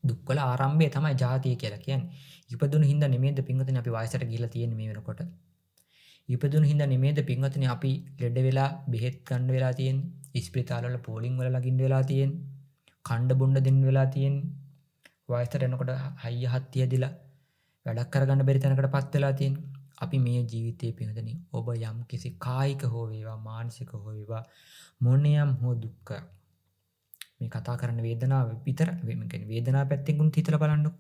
දුක්වල ආරම්භය තමයි ජාතිය කියලා කියන්නේ. ඉපදුණු හින්දා නෙමෙයිද පින්වතුනි අපි වයසට ගිහිලා තියෙන්නේ මේ වෙනකොට. ඉපදුණු හින්දා නෙමෙයිද පින්වතුනි අපි ලෙඩ වෙලා බෙහෙත් ගන්න වෙලා තියෙන්නේ. ඉස්පිරිතාලවල පෝලිං වල ලගින්න වෙලා තියෙන්නේ. කණ්ඩ බොණ්ඩ දෙන්න වෙලා තියෙන්නේ. වයසට එනකොට හයිය හත්තිය දිලා වැඩක් කරගන්න බැරි තැනකටපත් වෙලා තියෙන්නේ. අපි මේ ජීවිතයේ පිනදෙනි ඔබ යම් කිසි කායික හෝ වේවා මානසික හෝ වේවා මොනියම් හෝ දුක්ඛ මේ කතා කරන වේදනාව විතර මේ කියන්නේ වේදනාව පැත්තෙන් උන් හිතලා බලන්නකො.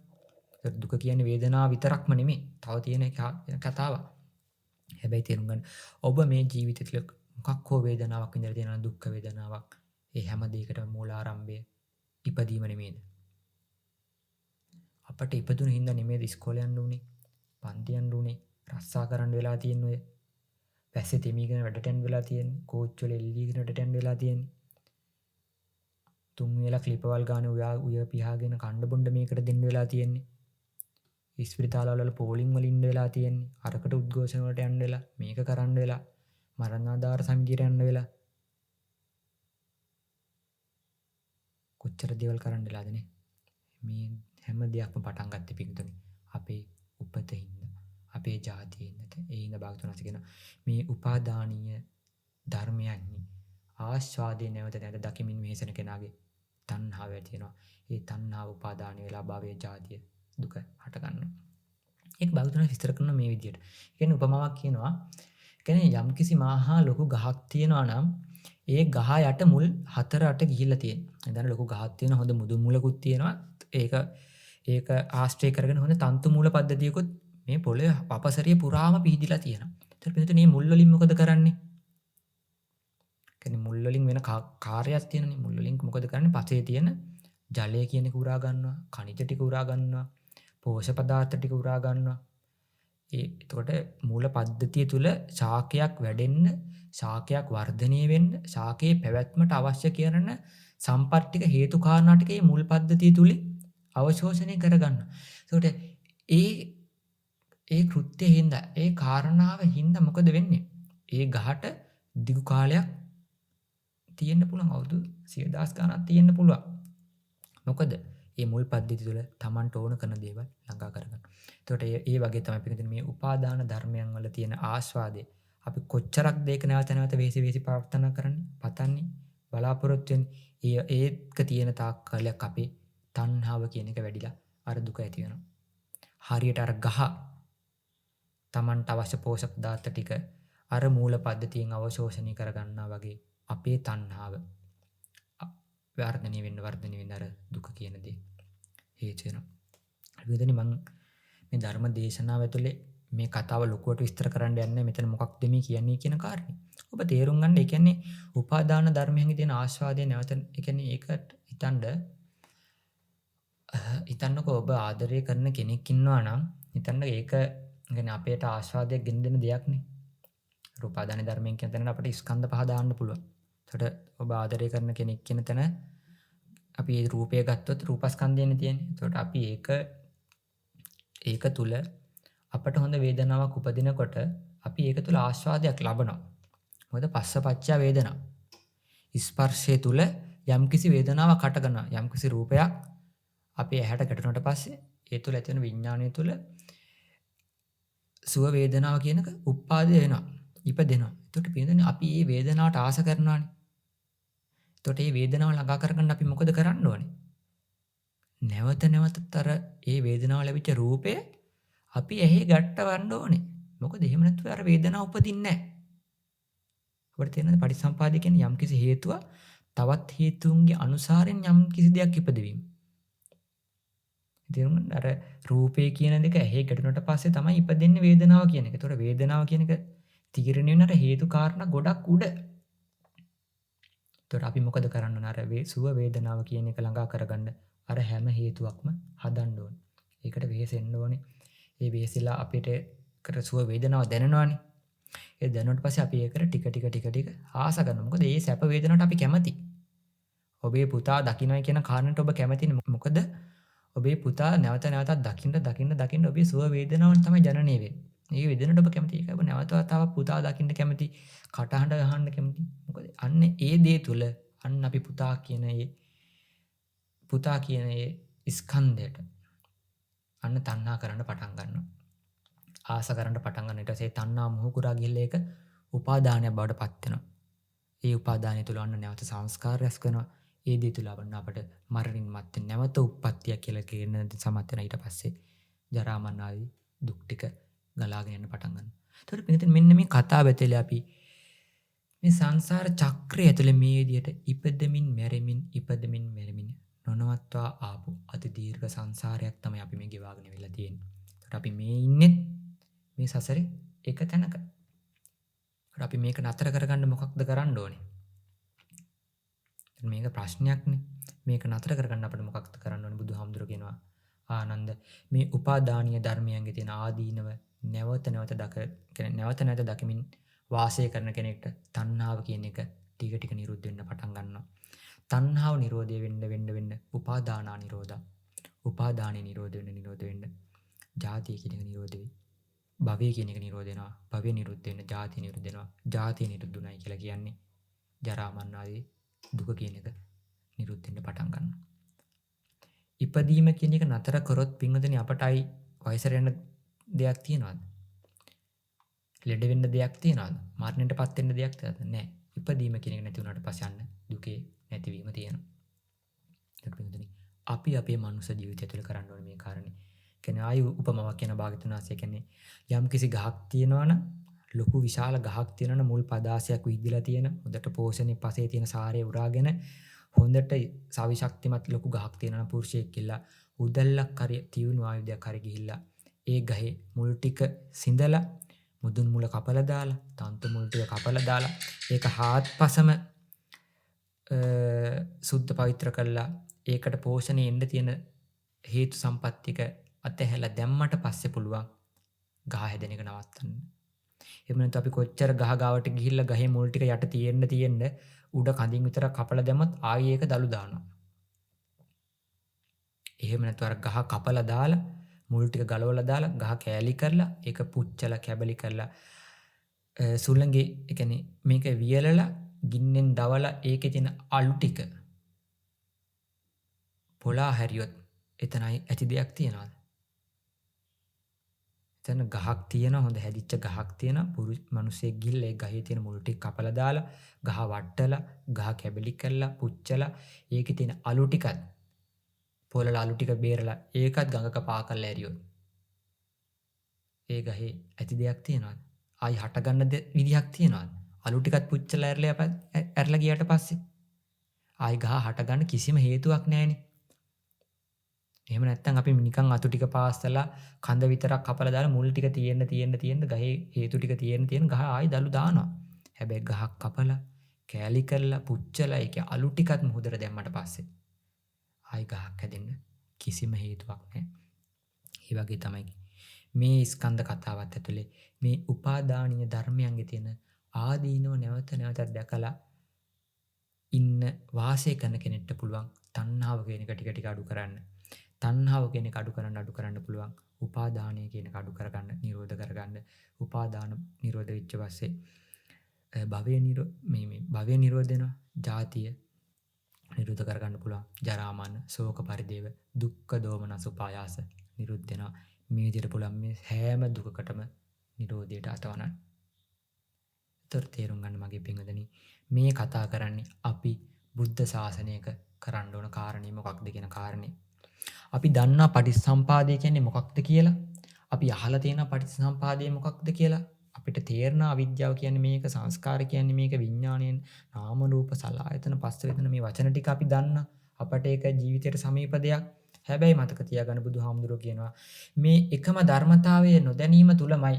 ඒක දුක කියන්නේ වේදනාව විතරක්ම නෙමෙයි. තව තියෙන කතාවක්. හැබැයි තේරුම් ගන්න ඔබ මේ ජීවිතේ තුළ මොකක් හෝ වේදනාවක් විඳලා තියෙනවා දුක්ඛ වේදනාවක්. ඒ හැම දෙයකටම මූලාරම්භය ඉපදීම නෙමෙයිද? අපට ඉපදුණු හින්දා නෙමෙයිද ඉස්කෝලේ යන්න උනේ, පන්ති යන්න උනේ, රස්සා කරන්න වෙලා තියෙන්නේ ඔය. පැස්සේ තෙමීගෙන වැඩට යන්න වෙලා තියෙන්නේ, කෝච්චි වල එල්ලීගෙන වැඩට යන්න වෙලා තියෙන්නේ. තුන් වේලා ක්ලිපවල් ගානේ උය පියාගෙන කණ්ඩ බොණ්ඩ මේකට දෙන්න වෙලා තියෙන්නේ. ඉස්පිරිතාලවල පෝලිං වල ඉන්න වෙලා තියෙන්නේ. අරකට උද්ඝෝෂණ වලට යන්න වෙලා, මේක කරන්න වෙලා, මරණාධාර සමිතියට යන්න වෙලා. කොච්චර දේවල් කරන්න වෙලාද නේ? මේ හැම දෙයක්ම පටන් ගත්තේ පිටුතුනි. අපේ උපතින්ද, අපේ ජාතියින්ද. ඒ හින්දා භාගතුන් වහන්සේ කියන මේ උපාදානීය ධර්මයන්හි ආස්වාදේ නැවත නැවත දකිමින් වෙහෙසෙන කෙනාගේ තණ්හාව ඇති වෙනවා. ඒ තණ්හාව උපාදාන වෙලා භවයේ ජාතිය දුක හට ගන්නවා. ඒක භාගතුන් විස්තර කරන මේ විදියට. ඒ කියන්නේ උපමාවක් කියනවා. ඒ කියන්නේ යම්කිසි මහා ලොකු ගහක් තියෙනවා නම් ඒ ගහ යට මුල් 4-8 ගිහිල්ලා තියෙනවා. දැන් ලොකු ගහක් තියෙන හොඳ මුදුන් මුලකුත් තියෙනවා. ඒක ආශ්‍රය කරගෙන හොඳ තන්තු මූල පද්ධතියකුත් මේ පොළේ පපසරිය පුරාම පිහිදිලා තියෙනවා. ඒතර පිටුනේ මේ මුල් වලින් මොකද කරන්නේ? කියන්නේ මුල් වලින් වෙන කාර්යයක් තියෙනනේ. මුල් වලින් මොකද කරන්නේ? පසේ තියෙන ජලය කියන එක උරා ගන්නවා, khනිජ ටික උරා ගන්නවා, පෝෂක පදාර්ථ ටික උරා ගන්නවා. එතකොට මූල පද්ධතිය තුල ශාකයක් වැඩෙන්න, ශාකයක් වර්ධනය වෙන්න, ශාකයේ පැවැත්මට අවශ්‍ය කරන සම්පත් ටික හේතු කාරණා ටික මේ මුල් පද්ධතිය තුලින් අවශෝෂණය කරගන්නවා. ඒකට ඒ කෘත්‍යයෙන් හින්දා ඒ කාරණාව හින්දා මොකද වෙන්නේ? ඒ ගහට දිගු කාලයක් තියෙන්න පුළුවන්. අවුරුදු 100,000 ගණනක් තියෙන්න පුළුවන්. මොකද මේ මුල් පද්ධතිය තුළ Tamanට ඕන කරන දේවල් ළඟා කරගන්න. එතකොට ඒ වගේ තමයි පිටින් මේ උපාදාන ධර්මයන් වල තියෙන ආස්වාදය අපි කොච්චරක් දෙයක නැවත නැවත වේසි ප්‍රාර්ථනා කරන්නේ, පතන්නේ, බලාපොරොත්තු වෙන්නේ. ඒක තියෙන තාක් කාලයක් අපේ තණ්හාව කියන එක වැඩිලා අර දුක ඇති වෙනවා. හරියට අර ගහ Tamanට අවශ්‍ය පෝෂක පදාර්ථ ටික අර මූල පද්ධතියෙන් අවශෝෂණය කරගන්නා වගේ අපේ තණ්හාව වර්ධනය වෙන්න අර දුක කියන දේ හේතු වෙනවා. විදිහට මම මේ ධර්ම දේශනාව ඇතුලේ මේ කතාව ලොකුවට විස්තර කරන්න යන්නේ මෙතන මොකක්ද මේ කියන්නේ කියන කාරණේ. ඔබ තේරුම් ගන්න. ඒ කියන්නේ උපාදාන ධර්මයන්ගේ තියෙන ආස්වාදය නැවත ඒ කියන්නේ ඒකට හිතන්නකෝ ඔබ ආදරය කරන කෙනෙක් ඉන්නවා නම් හිතන්න ඒක කියන්නේ අපේට ආස්වාදයක් ගෙන දෙන දෙයක් නේ. උපාදාන ධර්මයෙන් කියන තැන අපිට ස්කන්ධ පහ දාන්න පුළුවන්. එතකොට ඔබ ආදරය කරන කෙනෙක් කියන තැන අපි ඒ රූපය ගත්තොත් රූපස්කන්ධයනේ තියෙන්නේ. එතකොට අපි ඒක තුල අපට හොඳ වේදනාවක් උපදිනකොට අපි ඒක තුල ආස්වාදයක් ලබනවා. මොකද පස්සපච්චා වේදනා. ස්පර්ශය තුල යම්කිසි වේදනාවක් හට ගන්නවා. යම්කිසි රූපයක් අපි ඇහැට ගැටුණාට පස්සේ ඒ තුල ඇති වෙන විඥානය තුල සුව වේදනාව කියනක උත්පාදේ වෙනවා. ඉපදෙනවා. එතකොට පිළිදෙන අපි මේ වේදනාවට ආස කරනවානේ. එතකොට මේ වේදනාව ළඟා කරගන්න අපි මොකද කරන්න ඕනේ? නැවත නැවතත් අර මේ වේදනාව ලැබිච්ච රූපය අපි ඇහි ගැටවන්න ඕනේ. මොකද එහෙම නැත්නම් අර වේදනාව උපදින්නේ නැහැ. අපිට තේරෙනවද පටිසම්පාදේ කියන්නේ යම්කිසි හේතුවක් තවත් හේතුන්ගේ අනුසාරයෙන් යම්කිසි දෙයක් ඉපදවීම. ඉතින් අර රූපේ කියන දෙක ඇහි ගැටුණාට පස්සේ තමයි ඉපදෙන්නේ වේදනාව කියන එක. ඒතකොට වේදනාව කියන එක තීරණය වෙන අර හේතු කාරණා ගොඩක් උඩ. ඒතකොට අපි මොකද කරන්න ඕන? අර සුව වේදනාව කියන එක ළඟා කරගන්න අර හැම හේතුවක්ම හදන්න ඕනේ. ඒකට වෙහෙසෙන්න ඕනේ. ඒ වෙහෙසලා අපිට කර සුව වේදනාව දැනෙනවානේ. ඒ දැනුණාට පස්සේ අපි ඒකට ටික ආස කරනවා. මොකද මේ සැප වේදනාවට අපි කැමති. ඔබේ පුතා දකින්නයි කියන කාරණයට ඔබ කැමතිනේ. මොකද ඔබේ පුතා නැවත නැවතත් දකින්න ඔබේ සුව වේදනාවන් තමයි ජනනය වෙන්නේ. මේ වේදනට ඔබ කැමති. ඒක ඔබ නැවතත් පුතා දකින්න කැමති. කටහඬ අහන්න කැමති. මොකද අන්න ඒ දේ තුල අන්න අපි පුතා කියන ඒ ස්කන්ධයට අන්න තණ්හා කරන්න පටන් ගන්නවා. ආස කරන්න පටන් ගන්න. ඊට පස්සේ තණ්හා මොහ කුරා ගිහිල්ලා ඒක උපාදානයක් බවට පත් වෙනවා. ඒ උපාදානය තුල අන්න නැවත සංස්කාර රැස් කරනවා. ඒ දේ තුල අපිට මරණින් මත්තේ නැවත උප්පත්තිය කියලා කියන සමත් වෙන ඊට පස්සේ ජරා මරණ ආදී දුක් ටික ගලාගෙන යන්න පටන් ගන්නවා. ඒතකොට මෙන්න මේ කතාව ඇතුලේ අපි මේ සංසාර චක්‍රය ඇතුලේ මේ විදිහට ඉපදෙමින් මැරෙමින් නොනවත්වා ආපු අති දීර්ඝ සංසාරයක් තමයි අපි මේ ගෙවාගෙන වෙලා තියෙන්නේ. ඒතකොට අපි මේ ඉන්නේ මේ සසරේ එක තැනක. අපි මේක නතර කරගන්න මොකක්ද කරන්න ඕනේ? මේක ප්‍රශ්නයක්නේ. මේක නතර කරගන්න අපිට මොකක්ද කරන්න ඕනේ? බුදුහාමුදුරුවෝ කියනවා ආනන්ද මේ උපාදානීය ධර්මයන්ගේ තියෙන ආදීනව නැවත නැවත දකිමින් වාසය කරන කෙනෙක්ට තණ්හාව කියන එක ටික නිරුද්ධ වෙන්න පටන් ගන්නවා. තණ්හාව නිරෝධය වෙන්න උපාදානා නිරෝධා. උපාදානෙ නිරෝධ වෙන්න ජාතිය කියන එක නිරෝධ වෙයි. භවය කියන එක නිරෝධ වෙනවා. භවය නිරුද්ධ වෙන්න ජාතිය නිරුද්ධ වෙනවා. ජාතිය නිරුද්ධුණයි කියලා කියන්නේ ජරා මරණ ආදී දුක කියන එක නිරුද්ධ වෙන්න පටන් ගන්නවා. ඉපදීම කියන එක නතර කරොත් පින්වතුනි අපටයි වයසට යන දෙයක් තියනවද? ලෙඩ වෙන්න දෙයක් තියනවද? මරණයටපත් වෙන්න දෙයක් තියනවද? නැහැ. ඉපදීම කියන එක නැති වුණාට පස්සේ යන්න දුකේ නැතිවීම තියෙනවා. ඒක පින්වතුනි අපි අපේ මනුස්ස ජීවිතය තුළ කරන්න ඕනේ මේ කාරණේ. කියන්නේ ආයු උපමාවක් කියන භාග්‍යතුන් වහන්සේ කියන්නේ යම්කිසි ගහක් තියෙනවනම් ලොකු විශාල ගහක් තියෙනවනම් මුල් පදාසයක් විහිදලා තියෙන හොඳට පෝෂණය පසේ තියෙන සාරය උරාගෙන හොඳට සවිශක්තිමත් ලොකු ගහක් තියෙනවනම් පුරුෂයෙක් කියලා උදැල්ලක් හරි තියුණු ආයුධයක් හරි ගිහිල්ලා ඒ ගහේ මුල් ටික සිඳලා මුදුන් මුල කපලා දාලා තන්තු මුල් ටික කපලා දාලා ඒක හාත්පසම සුද්ධ පවිත්‍ර කරලා ඒකට පෝෂණය එන්න තියෙන හේතු සම්පත්තික අතහැලා දැම්මට පස්සේ පුළුවන් ගහ හැදෙන එක නවත්තන්න. එහෙම නැත්නම් අපි කොච්චර ගහ ගාවට ගිහිල්ලා ගහේ මුල් ටික යට තියෙන්න උඩ කඳින් විතර කපලා දැම්මත් ආයෙ ඒක දලු දානවා. එහෙම නැත්නම් අර ගහ කපලා දාලා මුල් ටික ගලවලා දාලා ගහ කෑලි කරලා ඒක පුච්චලා කැබලි කරලා සුළඟේ ඒ කියන්නේ මේක වියලලා ගින්නෙන් දවලා ඒකේ තියෙන අලු ටික පොලා හැරියොත් එතනයි ඇති දෙයක් තියනවාද? එතන ගහක් තියෙනවා හොඳ හැදිච්ච ගහක් තියෙනවා මිනිස්සෙක් ගිහිල්ලා ඒ ගහේ තියෙන මුල් ටික කපලා දාලා ගහ වට්ටලා ගහ කැබලි කරලා පුච්චලා ඒකේ තියෙන අලු ටිකත් පොළල අලු ටික බේරලා ඒකත් ගඟක පා කරලා ඇරියොත් ඒ ගහේ ඇති දෙයක් තියනවාද? ආයි හටගන්න විදිහක් තියනවාද? අලු ටිකත් පුච්චලා ඇරලා ගියාට පස්සේ ආයි ගහ හටගන්න කිසිම හේතුවක් නැහැනේ. එහෙම නැත්නම් අපි නිකන් අතු ටික පාස්සලා කඳ විතරක් කපලා දාලා මුල් ටික තියෙන්න ගහේ හේතු ටික තියෙන්න ගහ ආයි දලු දානවා. හැබැයි ගහක් කපලා කෑලි කරලා පුච්චලා ඒකේ අලු ටිකත් මුහුදට දැම්මට පස්සේ ආයි ගහක් හැදෙන්න කිසිම හේතුවක් නැහැ. ඒ වගේ තමයි මේ ස්කන්ධ කතාවත් ඇතුලේ මේ උපාදානීය ධර්මයන්ගේ තියෙන ආදීනව නැවත නැවතත් දැකලා ඉන්න වාසය කරන කෙනෙක්ට පුළුවන් තණ්හාව කියන එක ටික ටික අඩු කරන්න. තණ්හාව කියන එක අඩු කරන්න පුළුවන්. උපාදානය කියන එක අඩු කරගන්න, නිරෝධ කරගන්න. උපාදාන නිරෝධ වෙච්ච පස්සේ භවය නිරෝධ වෙනවා. ජාතිය නිරෝධ කරගන්න පුළුවන්. ජරා මරණ, ශෝක පරිදේව, දුක්ඛ දෝමනස උපායාස නිරුද්ධ වෙනවා. මේ විදිහට පුළුවන් මේ හැම දුකකටම නිරෝධයට අතවනන්න. ඒතර තේරුම් ගන්න මගේ පින්වදනි මේ කතා කරන්නේ අපි බුද්ධ ශාසනයක කරන්න ඕන කාරණේ මොකක්ද කියන කාරණේ. අපි දන්නා පටිච්චසම්පාදය කියන්නේ මොකක්ද කියලා. අපි අහලා තියෙන පටිච්චසම්පාදය මොකක්ද කියලා. අපිට තේරෙන අවිද්‍යාව කියන්නේ මේක, සංස්කාර කියන්නේ මේක, විඥාණයෙන් නාම රූප සලආයතන පස්ස වේදන මේ වචන ටික අපි දන්න. අපට ඒක ජීවිතයට සමීප දෙයක්. හැබැයි මතක තියාගන්න බුදුහාමුදුරුවෝ කියනවා මේ එකම ධර්මතාවය නොදැනීම තුලමයි,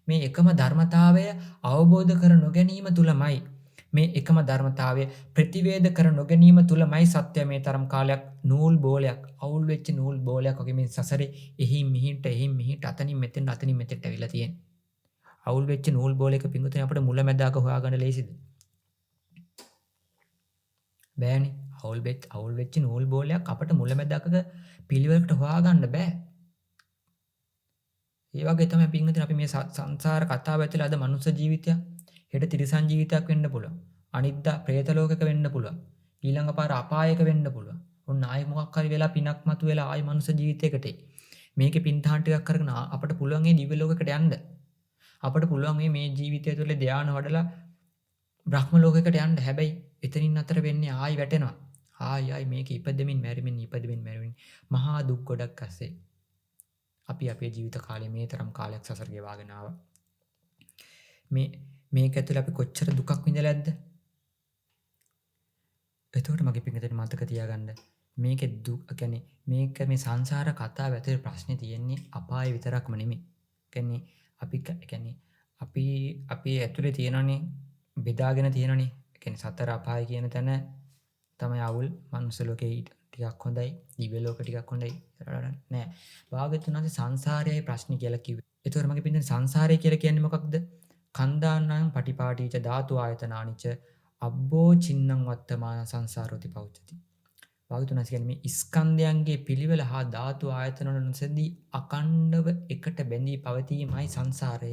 මේ එකම ධර්මතාවය අවබෝධ කර නොගැනීම තුලමයි, මේ එකම ධර්මතාවය ප්‍රතිවේද කර නොගැනීම තුලමයි සත්‍ය මේ තරම් කාලයක් නූල් බෝලයක්, අවුල් වෙච්ච නූල් බෝලයක් වගේ මේ සසරේ එහින් මෙහිට අතනින් මෙතෙන්ට ඇවිල්ලා තියෙන්නේ. අවුල් වෙච්ච නූල් බෝලයක පිඟුතුනේ අපිට මුල මැදාක හොයාගන්න ලේසිද? බෑනේ. අවුල් වෙච්ච නූල් බෝලයක් අපිට මුල මැදාකක පිළිවෙලකට හොයාගන්න බෑ. ඒ වගේ තමයි පින්වතුනි අපි මේ සංසාර කතාව ඇතුළේ අද මනුෂ්‍ය ජීවිතයක්, හෙට තිරිසන් ජීවිතයක් වෙන්න පුළුවන්. අනිද්දා പ്രേත ලෝකයක වෙන්න පුළුවන්. ඊළඟ පාර අපායක වෙන්න පුළුවන්. ඔන්න ආයි මොකක් හරි වෙලා පිනක් මතු වෙලා ආයි මනුෂ්‍ය ජීවිතයකට මේකේ පින්තාන් ටිකක් කරගෙන අපිට පුළුවන් මේ දිව්‍ය ලෝකයකට යන්න. අපිට පුළුවන් මේ ජීවිතය තුළ ධානය වඩලා බ්‍රහ්ම ලෝකයකට යන්න. හැබැයි එතනින් අතර වෙන්නේ ආයි වැටෙනවා. ආයි මේක ඉපදෙමින් මැරෙමින් මහා දුක් ගොඩක් අස්සේ අපි අපේ ජීවිත කාලේ මේ තරම් කාලයක් සසර ගෙවාගෙන ආවා. මේක ඇතුළේ අපි කොච්චර දුකක් විඳලා ඇද්ද? එතකොට මගේ පිටුට මතක තියාගන්න මේකේ දුක් කියන්නේ මේක මේ සංසාර කතාව ඇතුළේ ප්‍රශ්නේ තියෙන්නේ අපාය විතරක්ම නෙමෙයි. කියන්නේ අපි ඇතුළේ තියෙනනේ බෙදාගෙන තියෙනනේ. කියන්නේ සතර අපාය කියන තැන තමයි අවුල්. මනුස්ස ලෝකේ ටිකක් හොඳයි, දිව්‍ය ලෝක ටිකක් හොඳයි නෑ. භාග්‍යවතුන් වහන්සේ සංසාරයයි ප්‍රශ්නේ කියලා කිව්වේ. ඒතකොට මගේ පිටින් සංසාරය කියලා කියන්නේ මොකක්ද? කන්දානං පටිපාටිච ධාතු ආයතනානිච අබ්බෝ චින්නං වත්තමාන සංසාරෝති පෞච්චති. භාග්‍යවතුන් වහන්සේ කියන්නේ මේ ස්කන්ධයන්ගේ පිළිවෙල හා ධාතු ආයතන වල නොසැදී අකණ්ඩව එකට බැඳී පවතීමයි සංසාරය.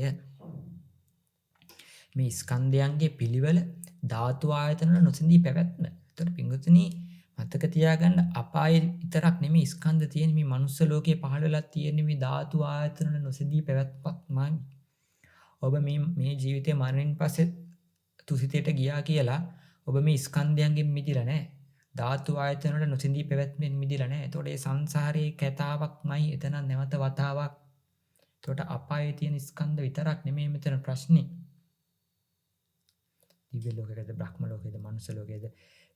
මේ ස්කන්ධයන්ගේ පිළිවෙල ධාතු ආයතන වල නොසැදී පැවැත්ම. ඒතකොට පින්වතුනි මතක තියාගන්න අපායේ විතරක් නෙමෙයි ස්කන්ධ තියෙන මේ මනුස්ස ලෝකේ පහළ වෙලා තියෙන මේ ධාතු ආයතන වල නොසැදී පැවැත්මක්මයි. ඔබ මේ ජීවිතේ මරණයෙන් පස්සේ තුසිතයට ගියා කියලා ඔබ මේ ස්කන්ධයන්ගෙන් මිදිලා නැහැ. ධාතු ආයතන වල නොසැදී පැවැත්මෙන් මිදිලා නැහැ. ඒතකොට ඒ සංසාරයේ කැතාවක්මයි එතන නැවත වතාවක්. ඒතකොට අපායේ තියෙන ස්කන්ධ විතරක් නෙමෙයි මෙතන ප්‍රශ්නේ. දිව්‍ය ලෝකයේද, බ්‍රහ්ම ලෝකයේද, මනුස්ස ලෝකයේද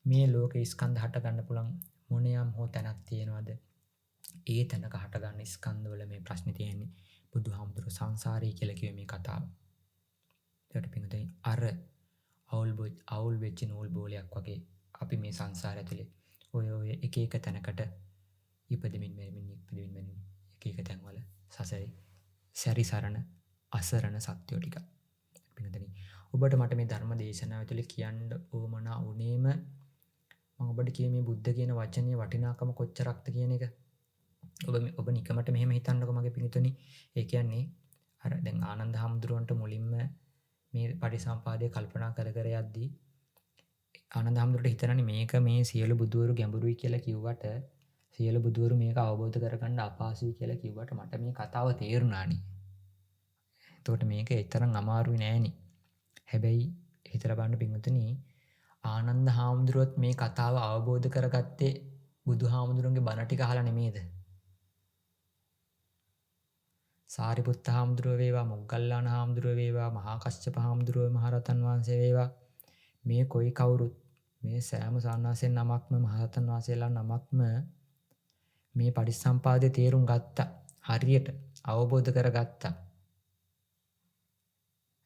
මේ ලෝකේ ස්කන්ධ හට ගන්න පුළුවන් මොනියම් හෝ තැනක් තියෙනවද? ඒ තැනක හට ගන්න ස්කන්ධ වල මේ ප්‍රශ්නේ තියෙන්නේ. බුදුහාමුදුරුවෝ සංසාරය කියලා කිව්වේ මේ කතාව. ඒකට පිටුදී අර අවුල් වෙච්ච නූල් බෝලයක් වගේ අපි මේ සංසාරය ඇතුලේ ඔය එක එක තැනකට ඉපදෙමින් මැරෙමින් එක එක තැන්වල සසරේ සැරිසරන අසරණ සත්‍යෝ ටික. පිටුදී ඔබට මට මේ ධර්ම දේශනාව ඇතුලේ කියන්න ඕමනා වුණේම මම ඔබට කියේ මේ බුද්ධ කියන වචනේ වටිනාකම කොච්චරක්ද කියන එක. ඔබ නිකමට මෙහෙම හිතන්නකො මගේ පිටුතුනි. ඒ කියන්නේ අර දැන් ආනන්ද හැඳුරුවන්ට මුලින්ම මේ පටිසම්පාදය කල්පනා කර යද්දී ආනන්ද හැඳුරුවට හිතනනේ මේක මේ සියලු බුදුවරු ගැඹුරුයි කියලා කිව්වට සියලු බුදුවරු මේක අවබෝධ කරගන්න අපහසුයි කියලා කිව්වට මට මේ කතාව තේරුණානේ. එතකොට මේක තරම් අමාරුයි නෑනේ. හැබැයි හිතලා බලන්න පින්වතුනි ආනන්ද හාමුදුරුවොත් මේ කතාව අවබෝධ කරගත්තේ බුදුහාමුදුරන්ගේ බණ ටික අහලා නෙමෙයිද? සාරිපුත්ත හාමුදුරුවෝ වේවා, මොග්ගල්ලාන හාමුදුරුවෝ වේවා, මහා කස්සප හාමුදුරුවෝ මහරහතන් වහන්සේ වේවා, මේ කොයි කවුරුත් මේ සෑම සන්නාසෙන් නමක්ම මහරහතන් වහන්සේලා නමක්ම මේ පටිච්චසමුපාදයේ තේරුම් ගත්තා. හරියට අවබෝධ කරගත්තා.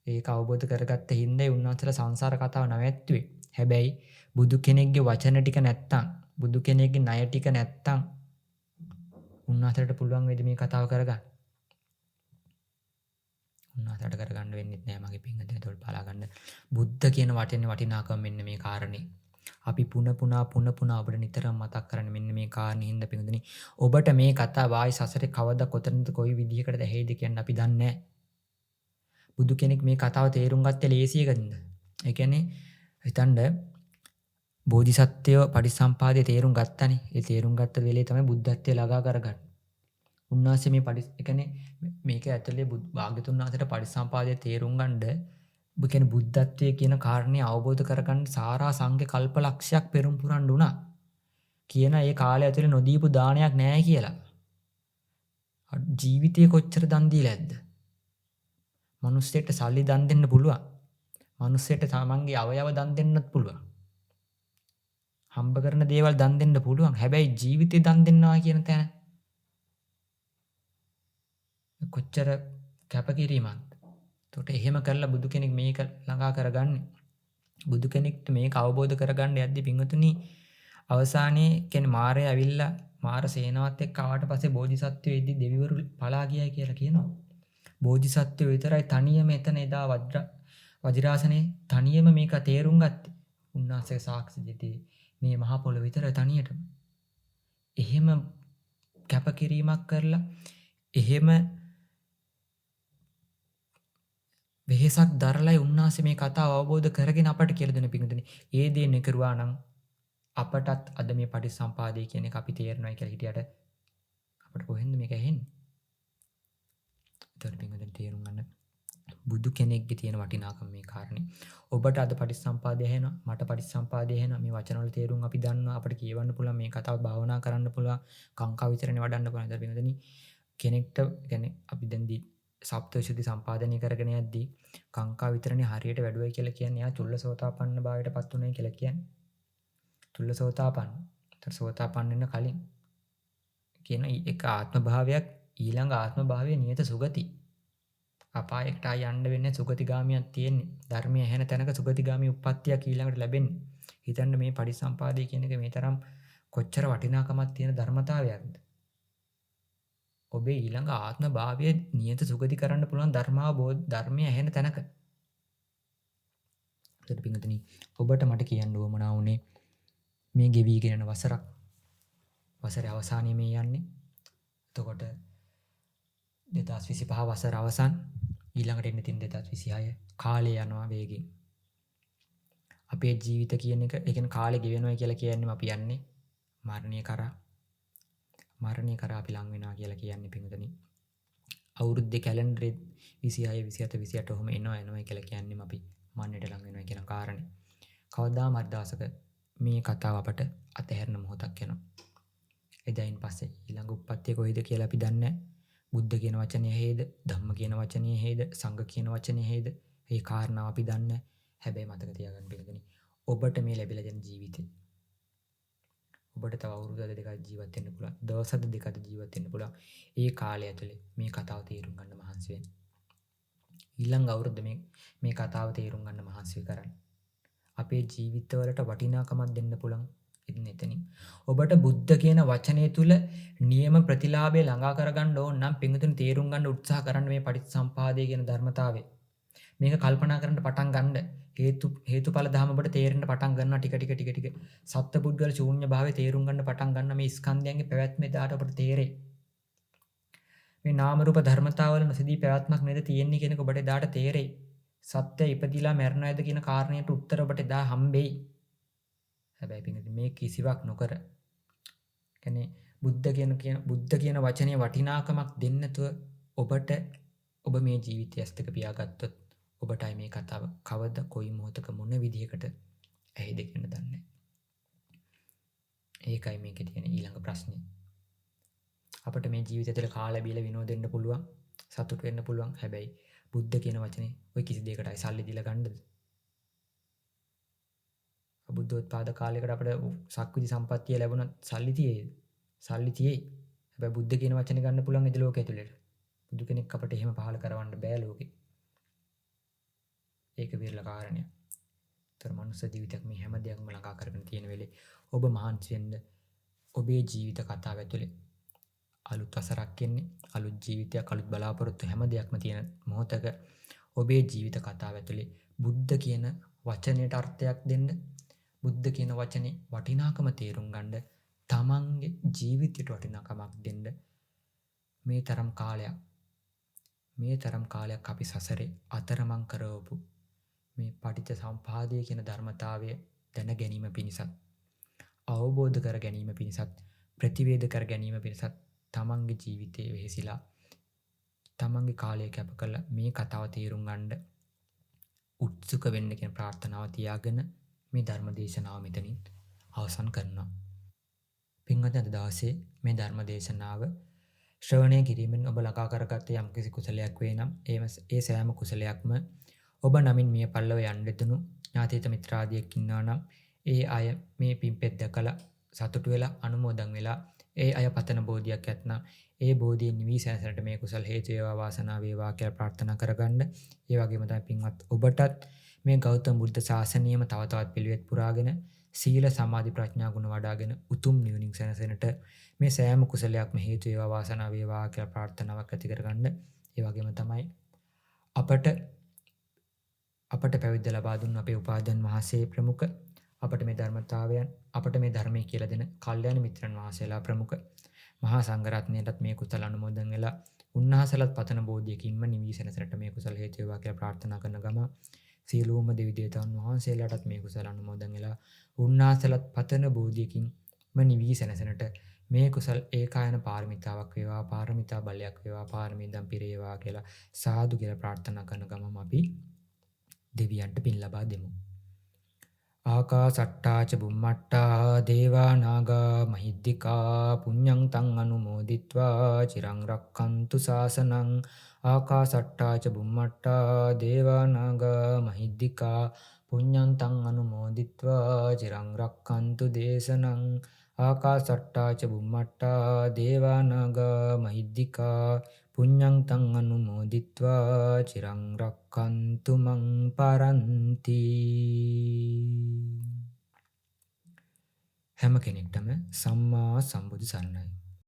ඒක අවබෝධ කරගත්ත හින්දායි උන්වහන්සේලා සංසාර කතාව නැවැත්තුවේ. හැබැයි බුදු කෙනෙක්ගේ වචන ටික නැත්තම්, බුදු කෙනෙක්ගේ ණය ටික නැත්තම් උන්වහන්සේට පුළුවන් වේද මේ කතාව කරගන්න? උන්වහන්සේට කරගන්න වෙන්නේ නැහැ මගේ පිංගුතුනි. ඒතකොට බලා ගන්න. බුද්ධ කියන වචනේ වටිනාකම මෙන්න මේ කාරණේ. අපි පුන පුනා ඔබට නිතරම මතක් කරන්නේ මෙන්න මේ කාරණේ හින්දා පිංගුතුනි. ඔබට මේ කතාව ආයි සසරේ කවදා කොතනද කොයි විදිහකටද ඇහෙයිද කියන්නේ අපි දන්නේ නැහැ. බුදු කෙනෙක් මේ කතාව තේරුම් ගත්තේ ලේසියකින්ද? ඒ කියන්නේ හිතන්න බෝධිසත්වය පටිච්චසමුපාදයේ තේරුම් ගත්තනේ. ඒ තේරුම් ගත්ත වෙලේ තමයි බුද්ධත්වයට ළඟා කරගන්නේ. උන්වහන්සේ මේ ඒ කියන්නේ මේක ඇතුලේ භාග්‍යතුන් වහන්සේට පටිච්චසමුපාදයේ තේරුම් ගන්නද ඔබ කියන්නේ බුද්ධත්වයේ කියන කාරණේ අවබෝධ කරගන්න සාරා සංඝ කල්පලක්ෂයක් පෙරම් පුරන්න උනා. කියන ඒ කාලය ඇතුලේ නොදීපු දානයක් නැහැ කියලා. ජීවිතේ කොච්චර දන් දීලාද? මිනිස්සෙට සල්ලි දන් දෙන්න පුළුවන්. මිනිස්සෙට තමන්ගේ අවයව දන් දෙන්නත් පුළුවන්. හම්බ කරන දේවල් දන් දෙන්න පුළුවන්. හැබැයි ජීවිතේ දන් දෙන්නවා කියන තැන කොච්චර කැපකිරීමක්ද? එතකොට එහෙම කරලා බුදු කෙනෙක් මේක ළඟා කරගන්නේ. බුදු කෙනෙක්ට මේක අවබෝධ කරගන්න යද්දි පිංගුතුනි අවසානයේ කියන්නේ මාරය ඇවිල්ලා මාර සේනාවත් එක්ක ආවට පස්සේ බෝධිසත්වයෝ ඉදි දෙවිවරු පලා ගියයි කියලා කියනවා. බෝධිසත්වයෝ විතරයි තනියම එතන එදා වජිරාසනේ තනියම මේක තේරුම් ගත්තේ. උන්වහන්සේ සාක්ෂි දෙති මේ මහ පොළොව විතර තනියටම. එහෙම කැපකිරීමක් කරලා එහෙම වෙහෙසක් දරලයි උන්වහන්සේ මේ කතාව අවබෝධ කරගෙන අපට කියලා දෙන පිංගුතුනි. ඒ දේ නෙකරුවා නම් අපටත් අද මේ පටිච්චසමුපාදය කියන එක අපි තේරෙනවා කියලා හිටියට අපට කොහෙන්ද මේක ඇහෙන්නේ? ඒතර පිංගුතුනි තේරුම් ගන්න බුදු කෙනෙක්ගේ තියෙන වටිනාකම මේ කාරණේ. ඔබට අද පටිච්චසමුපාදය ඇහෙනවා, මට පටිච්චසමුපාදය ඇහෙනවා. මේ වචනවල තේරුම් අපි දන්නවා. අපිට කියවන්න පුළුවන් මේ කතාව භාවනා කරන්න පුළුවන්. කාංකා විතරනේ වඩන්න පුළුවන්. ඒතර පිංගුතුනි කෙනෙක්ට කියන්නේ අපි දැන් සප්තවිසුද්ධි සම්පාදනය කරගෙන යද්දී කාංකා විතරනේ හරියට වැඩුවයි කියලා කියන්නේ. එයා චුල්ලසෝතාපන්න භාවයට පත් උනායි කියලා කියන්නේ. චුල්ලසෝතාපන්න. ඒතර සෝතාපන්න වෙන්න කලින් කියන එක ආත්ම භාවයක් ඊළඟ ආත්ම භාවයේ නියත සුගති. අපායකට යන්න වෙන්නේ සුගතිගාමියක් තියෙන්නේ. ධර්මය ඇහෙන තැනක සුගතිගාමී උප්පත්තියක් ඊළඟට ලැබෙන්නේ. හිතන්න මේ පටිච්චසමුපාදය කියන එක මේ තරම් කොච්චර වටිනාකමක් තියෙන ධර්මතාවයක්ද? ඔබේ ඊළඟ ආත්ම භාවය නියත සුගති කරන්න පුළුවන් ධර්මය ඇහෙන තැනක. ඒත් පිංගුතුනි ඔබට මට කියන්න උවමනා වුණේ මේ ගෙවිගෙන යන වසරක්. වසරේ අවසානයේ මේ යන්නේ. එතකොට 2025 වසර අවසන් ඊළඟට එන්න තියෙන 2026 කාලය යනවා වේගෙන්. අපේ ජීවිත කියන එක ඒ කියන්නේ කාලය ගෙවෙනවා කියලා කියන්නේ අපි යන්නේ මරණය කරා. මරණය කරා අපි ලං වෙනවා කියලා කියන්නේ පිංගුතුනි. අවුරුද්දේ කැලෙන්ඩරේ 26 27 28 ඔහොම එනවා කියලා කියන්නේ අපි මරණයට ලං වෙනවා කියන කාරණේ. කවදාම හරි දවසක මේ කතාව අපට අතහැරන මොහොතක් එනවා. එදායින් පස්සේ ඊළඟ උප්පත්තිය කොහෙද කියලා අපි දන්නේ නැහැ. බුද්ධ කියන වචනේ හේද, ධම්ම කියන වචනේ හේද, සංඝ කියන වචනේ හේද, මේ කාරණාව අපි දන්නේ. හැබැයි මතක තියාගන්න පිළිගනි. ඔබට මේ ලැබිලා දෙන ජීවිතේ ඔබට තව අවුරුදු දෙකක් ජීවත් වෙන්න පුළුවන්. දවස් දෙකක් ජීවත් වෙන්න පුළුවන්. ඒ කාලය ඇතුලේ මේ කතාව තේරුම් ගන්න මහන්සි වෙන්න. ඊළඟ අවුරුද්ද මේ කතාව තේරුම් ගන්න මහන්සි කරන්න. අපේ ජීවිතවලට වටිනාකමක් දෙන්න පුළුවන්. එතනින් ඔබට බුද්ධ කියන වචනේ තුල නියම ප්‍රතිලාභය ළඟා කරගන්න ඕන නම් පින්විතුනි තේරුම් ගන්න උත්සාහ කරන්න මේ පටිච්චසමුපාදය කියන ධර්මතාවය. මේක කල්පනා කරන්න පටන් ගන්න හේතුඵල ධම ඔබට තේරෙන්න පටන් ගන්නවා ටික. සත්පුද්ගල ශූන්‍ය භාවය තේරුම් ගන්න පටන් ගන්න මේ ස්කන්ධයන්ගේ පැවැත්ම එදාට ඔබට තේරෙයි. මේ නාම රූප ධර්මතාවල නොසිදී පැවැත්මක් නේද තියෙන්නේ කියන එක ඔබට එදාට තේරෙයි. සත්‍ය ඉපදිලා මැරෙනවද කියන කාරණයට උත්තර ඔබට එදා හම්බෙයි. හැබැයි පින්විත මේ කිසිවක් නොකර කියන්නේ බුද්ධ කියන වචනේ වටිනාකමක් දෙන්න නැතුව ඔබ මේ ජීවිතය ඇස් දෙක පියාගත්තොත් ඔබටයි මේ කතාව කවද කොයි මොහොතක මොන විදිහකට ඇහිද කියන දන්නේ. ඒකයි මේකේ තියෙන ඊළඟ ප්‍රශ්නේ. අපිට මේ ජීවිතය තුළ කාලා බීලා විනෝදෙන්න පුළුවන්. සතුට වෙන්න පුළුවන්. හැබැයි බුද්ධ කියන වචනේ ඔය කිසි දෙයකටයි සල්ලි දීලා ගන්නද? බුද්ධෝත්පාද කාලයකට අපිට සක්විති සම්පත්තිය ලැබුණත් සල්ලි තියේද? සල්ලි තියේයි. හැබැයි බුද්ධ කියන වචනේ ගන්න පුළුවන් ඉද ලෝකෙ ඇතුළේට. බුදු කෙනෙක් අපිට එහෙම පහල කරවන්න බෑ ලෝකෙ. ඒක විරල කාරණයක්. තර මනුස්ස ජීවිතයක් මේ හැම දෙයක්ම ළඟා කරගෙන තියෙන වෙලේ ඔබ මහන්සි වෙන්න ඔබේ ජීවිත කතාව ඇතුලේ අලුත් වසරක් එන්නේ අලුත් ජීවිතයක් අලුත් බලාපොරොත්තු හැම දෙයක්ම තියෙන මොහොතක ඔබේ ජීවිත කතාව ඇතුලේ බුද්ධ කියන වචනයට අර්ථයක් දෙන්න බුද්ධ කියන වචනේ වටිනාකම තේරුම් ගන්න තමන්ගේ ජීවිතයට වටිනාකමක් දෙන්න මේ තරම් කාලයක් අපි සසරේ අතරමං කරවපු මේ පටිච්ච සමුප්පාදය කියන ධර්මතාවය දැන ගැනීම පිණිසත් අවබෝධ කර ගැනීම පිණිසත් ප්‍රතිවේධ කර ගැනීම පිණිසත් තමන්ගේ ජීවිතයේ වෙහෙසිලා තමන්ගේ කාලය කැප කරලා මේ කතාව තේරුම් ගන්න උත්සුක වෙන්න කියන ප්‍රාර්ථනාව තියාගෙන මේ ධර්ම දේශනාව මෙතනින් අවසන් කරනවා. පින්වත්නි අද දවසේ මේ ධර්ම දේශනාව ශ්‍රවණය කිරීමෙන් ඔබ ළඟා කරගත්ත යම්කිසි කුසලයක් වේ නම් ඒ සෑම කුසලයක්ම ඔබ නමින් මිය පල්ලව යන්න දෙනු ඥාතීත මිත්‍රාදියෙක් ඉන්නවා නම් ඒ අය මේ පින්පෙත් දැකලා සතුටු වෙලා අනුමෝදන් වෙලා ඒ අය පතන බෝධියක් ඇත්නම් ඒ බෝධිය නිවි සැනසෙන්නට මේ කුසල් හේතු වේවා වාසනාව වේවා කියලා ප්‍රාර්ථනා කරගන්න. ඒ වගේම තමයි පින්වත් ඔබටත් මේ ගෞතම බුද්ධ ශාසනයම තව තවත් පිළිවෙත් පුරාගෙන සීල සමාධි ප්‍රඥා ගුණ වඩාගෙන උතුම් නිවනින් සැනසෙන්නට මේ සෑම කුසලයක්ම හේතු වේවා වාසනාව වේවා කියලා ප්‍රාර්ථනාවක් ඇති කරගන්න. ඒ වගේම තමයි අපට පැවිද්ද ලබා දුන්න අපේ උපාධ්‍යයන් වහන්සේ ප්‍රමුඛ අපට මේ ධර්මතාවයන් අපට මේ ධර්මයේ කියලා දෙන කල්යාණ මිත්‍රන් වහන්සේලා ප්‍රමුඛ මහා සංඝරත්නයටත් මේ කුසල අනුමෝදන් වෙලා උන්වහන්සේලාත් පතන බෝධියකින්ම නිවි සැනසෙන්නට මේ කුසල හේතු වේවා කියලා ප්‍රාර්ථනා කරන ගම සීලෝම දෙවි දේවතාවුන් වහන්සේලාටත් මේ කුසල අනුමෝදන් වෙලා උන්වහන්සේලාත් පතන බෝධියකින්ම නිවි සැනසෙන්නට මේ කුසල් ඒකායන පාරමිතාවක් වේවා පාරමිතා බලයක් වේවා පාරමී දම් පිරේවා කියලා සාදු කියලා ප්‍රාර්ථනා කරන ගමම අපි දෙවියන්ට පින් ලබා දෙමු. ආකාසට්ටා ච බුම්මට්ටා දේවා නාග මහිද්దికා පුඤ්ඤං තං අනුමෝදිත්වා චිරං රක්ඛන්තු ශාසනං ආකාසට්ටා ච බුම්මට්ටා දේවා නාග මහිද්దికා පුඤ්ඤං තං අනුමෝදිත්වා චිරං රක්ඛන්තු දේශනං ආකාසට්ටා ච බුම්මට්ටා දේවා නාග මහිද්దికා පුඤ්ඤං තං අනුමෝදිත්වා චිරං රක්ඛන්තු මං පරන්ති. හැම කෙනෙක්ටම සම්මා සම්බුදු සරණයි.